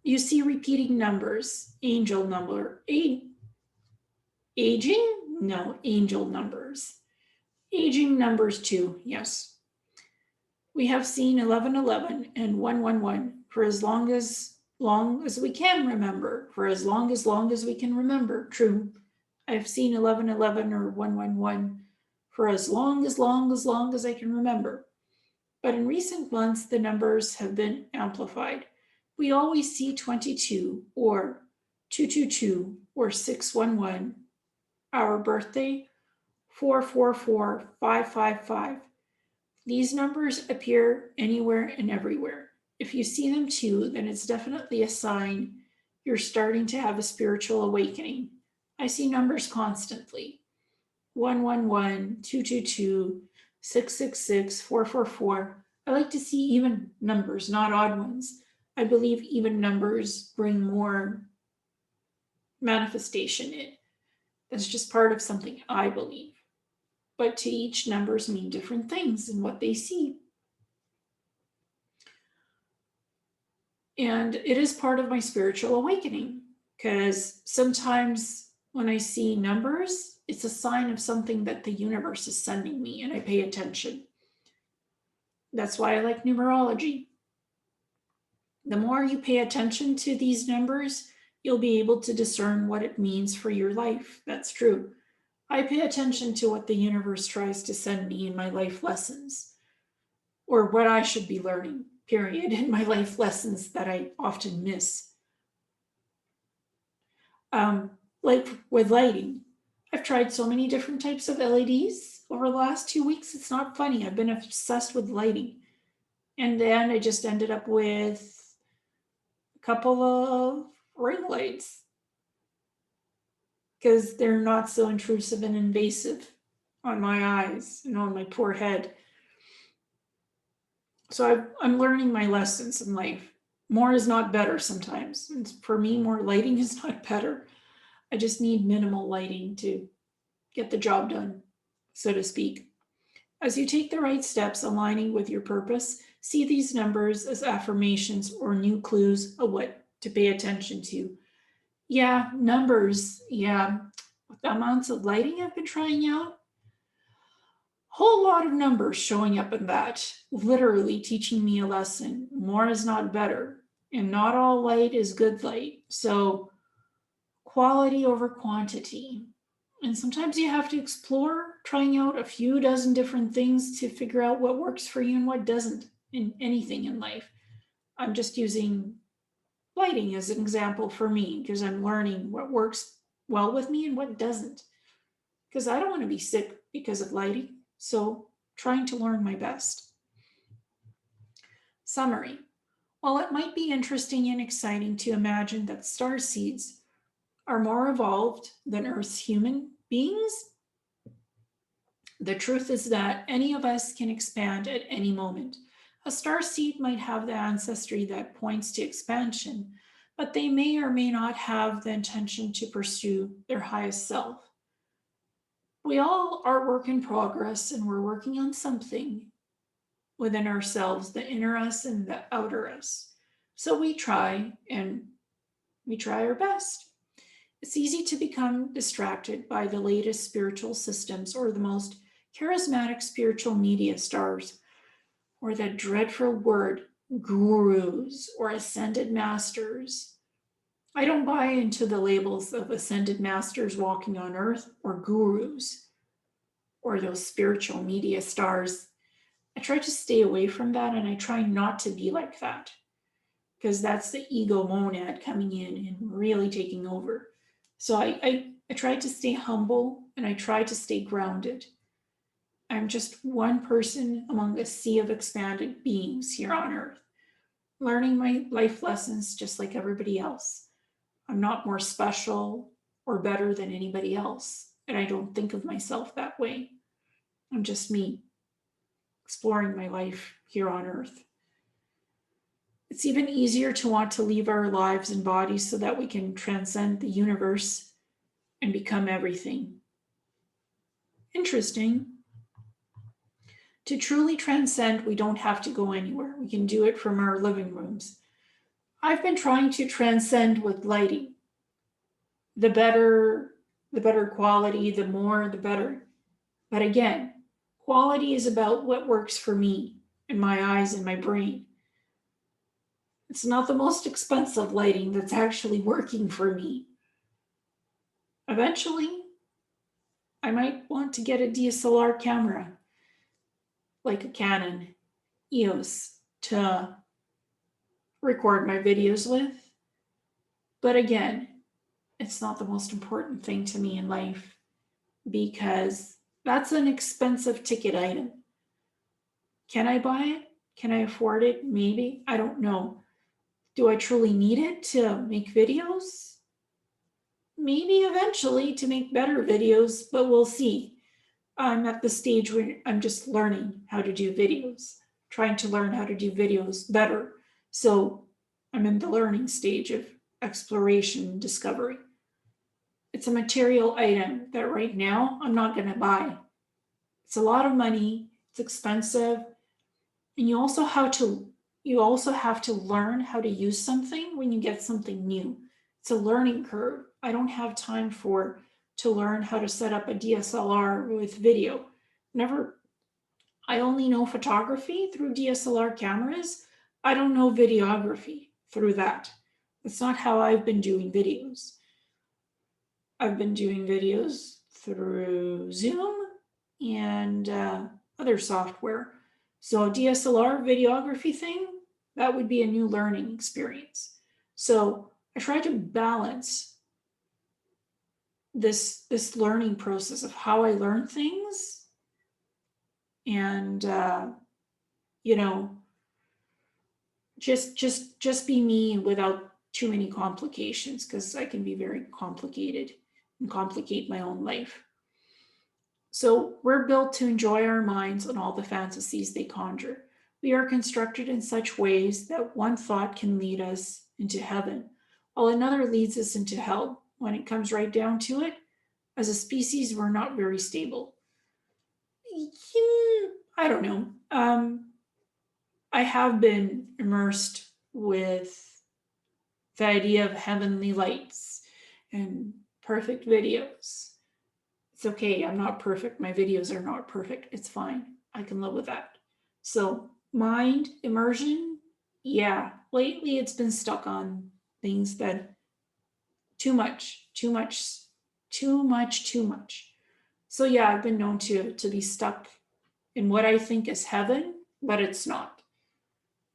[SPEAKER 1] You see repeating numbers, angel number, aging? No, angel numbers. Aging numbers too, yes. We have seen 1111 and 111 for as long as we can remember, for as long as we can remember. True. I've seen 1111 or 111 for as long as I can remember. But in recent months, the numbers have been amplified. We always see 22 or 222 or 611. Our birthday, 444 555. These numbers appear anywhere and everywhere. If you see them too, then it's definitely a sign you're starting to have a spiritual awakening. I see numbers constantly: 111, 222, 666, 444. I like to see even numbers, not odd ones. I believe even numbers bring more manifestation in. That's just part of something I believe. But to each, numbers mean different things in what they see. And it is part of my spiritual awakening because sometimes when I see numbers, it's a sign of something that the universe is sending me and I pay attention. That's why I like numerology. The more you pay attention to these numbers, you'll be able to discern what it means for your life. That's true. I pay attention to what the universe tries to send me in my life lessons, or what I should be learning, period, in my life lessons that I often miss. Like with lighting, I've tried so many different types of LEDs over the last 2 weeks. It's not funny. I've been obsessed with lighting. And then I just ended up with a couple of ring lights because they're not so intrusive and invasive on my eyes and on my poor head. So I'm learning my lessons in life. More is not better sometimes. And for me, more lighting is not better. I just need minimal lighting to get the job done, so to speak. As you take the right steps aligning with your purpose, see these numbers as affirmations or new clues of what to pay attention to. Yeah, numbers. Yeah, with the amounts of lighting I've been trying out, whole lot of numbers showing up in that, literally teaching me a lesson. More is not better, and not all light is good light. So, quality over quantity. And sometimes you have to explore, trying out a few dozen different things to figure out what works for you and what doesn't in anything in life. I'm just using lighting as an example for me because I'm learning what works well with me and what doesn't. Because I don't want to be sick because of lighting. So, trying to learn my best. Summary. While it might be interesting and exciting to imagine that star seeds are more evolved than Earth's human beings, the truth is that any of us can expand at any moment. A star seed might have the ancestry that points to expansion, but they may or may not have the intention to pursue their highest self. We all are work in progress and we're working on something within ourselves, the inner us and the outer us. So we try and we try our best. It's easy to become distracted by the latest spiritual systems or the most charismatic spiritual media stars, or the dreadful word gurus or ascended masters. I don't buy into the labels of ascended masters walking on earth or gurus or those spiritual media stars. I try to stay away from that and I try not to be like that because that's the ego monad coming in and really taking over. So I try to stay humble and I try to stay grounded. I'm just one person among a sea of expanded beings here on earth, learning my life lessons just like everybody else. I'm not more special or better than anybody else, and I don't think of myself that way. I'm just me, exploring my life here on earth. It's even easier to want to leave our lives and bodies so that we can transcend the universe and become everything. Interesting. To truly transcend, we don't have to go anywhere. We can do it from our living rooms. I've been trying to transcend with lighting. The better quality, the more, the better. But again, quality is about what works for me and my eyes and my brain. It's not the most expensive lighting that's actually working for me. Eventually, I might want to get a DSLR camera, like a Canon EOS, to record my videos with. But again, it's not the most important thing to me in life because that's an expensive ticket item. Can I buy it? Can I afford it? Maybe. I don't know. Do I truly need it to make videos? Maybe eventually to make better videos, but we'll see. I'm at the stage where I'm just learning how to do videos. trying to learn how to do videos better. So I'm in the learning stage of exploration and discovery. It's a material item that right now I'm not going to buy. It's a lot of money, it's expensive, and you also have to learn how to use something when you get something new. It's a learning curve. I don't have time to learn how to set up a DSLR with video. Never I only know photography through DSLR cameras. I don't know videography through that. That's not how I've been doing videos. I've been doing videos through Zoom and other software. So DSLR videography thing, that would be a new learning experience. So I try to balance this learning process of how I learn things and you know, just be me without too many complications, because I can be very complicated and complicate my own life. So we're built to enjoy our minds and all the fantasies they conjure. We are constructed in such ways that one thought can lead us into heaven, while another leads us into hell. When it comes right down to it, as a species, we're not very stable. I don't know. I have been immersed with the idea of heavenly lights and perfect videos. It's okay. I'm not perfect. My videos are not perfect. It's fine. I can live with that. So, mind immersion, yeah. Lately, it's been stuck on things that too much, too much, too much, too much. So, yeah, I've been known to be stuck in what I think is heaven, but it's not.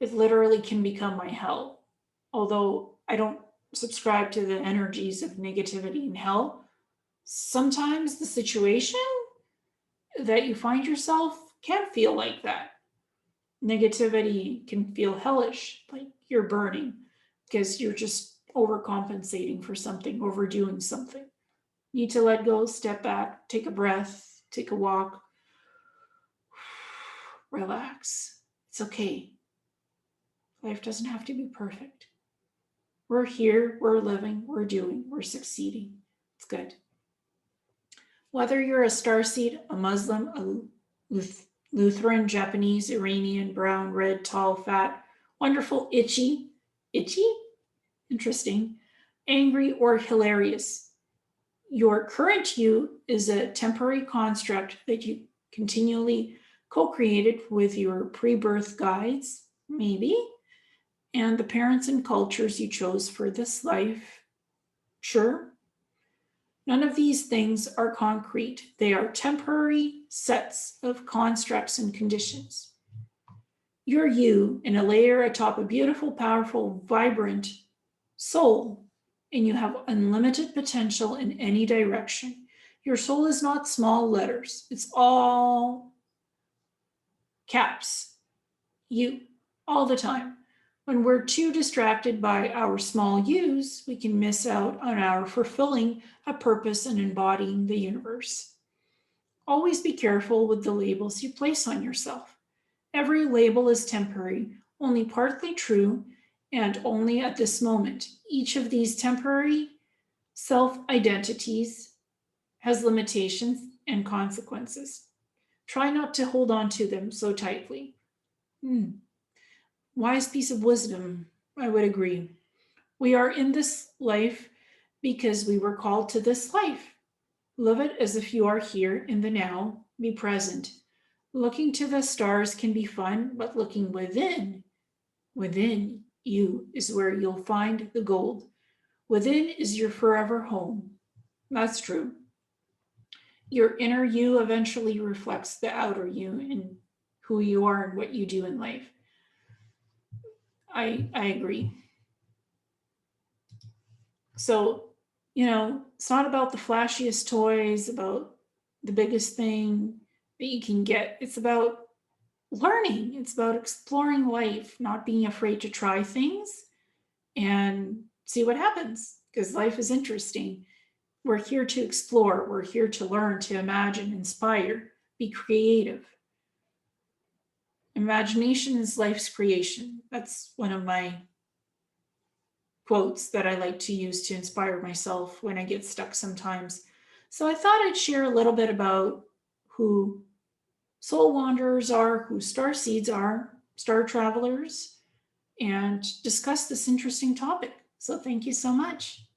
[SPEAKER 1] It literally can become my hell. Although I don't subscribe to the energies of negativity and hell, sometimes the situation that you find yourself can feel like that. Negativity can feel hellish, like you're burning because you're just overcompensating for something, overdoing something. You need to let go, step back, take a breath, take a walk, relax. It's okay. Life doesn't have to be perfect. We're here, we're living, we're doing, we're succeeding. It's good. Whether you're a starseed, a Muslim, a Lutheran, Japanese, Iranian, brown, red, tall, fat, wonderful, itchy, interesting, angry, or hilarious, your current you is a temporary construct that you continually co-created with your pre-birth guides, maybe, and the parents and cultures you chose for this life. Sure. None of these things are concrete. They are temporary sets of constructs and conditions. You're you in a layer atop a beautiful, powerful, vibrant soul, and you have unlimited potential in any direction. Your soul is not small letters, it's all caps. You, all the time. When we're too distracted by our small yous, we can miss out on our fulfilling a purpose and embodying the universe. Always be careful with the labels you place on yourself. Every label is temporary, only partly true, and only at this moment. Each of these temporary self identities has limitations and consequences. Try not to hold on to them so tightly. Wise piece of wisdom, I would agree. We are in this life because we were called to this life. Live it as if you are here in the now. Be present. Looking to the stars can be fun, but looking within you is where you'll find the gold. Within is your forever home. That's true. Your inner you eventually reflects the outer you and who you are and what you do in life. I agree. So, it's not about the flashiest toys, about the biggest thing that you can get. It's about learning, it's about exploring life, not being afraid to try things and see what happens, because life is interesting. We're here to explore, we're here to learn, to imagine, inspire, be creative. Imagination is life's creation. That's one of my quotes that I like to use to inspire myself when I get stuck sometimes. So I thought I'd share a little bit about who soul wanderers are, who star seeds are, star travelers, and discuss this interesting topic. So thank you so much.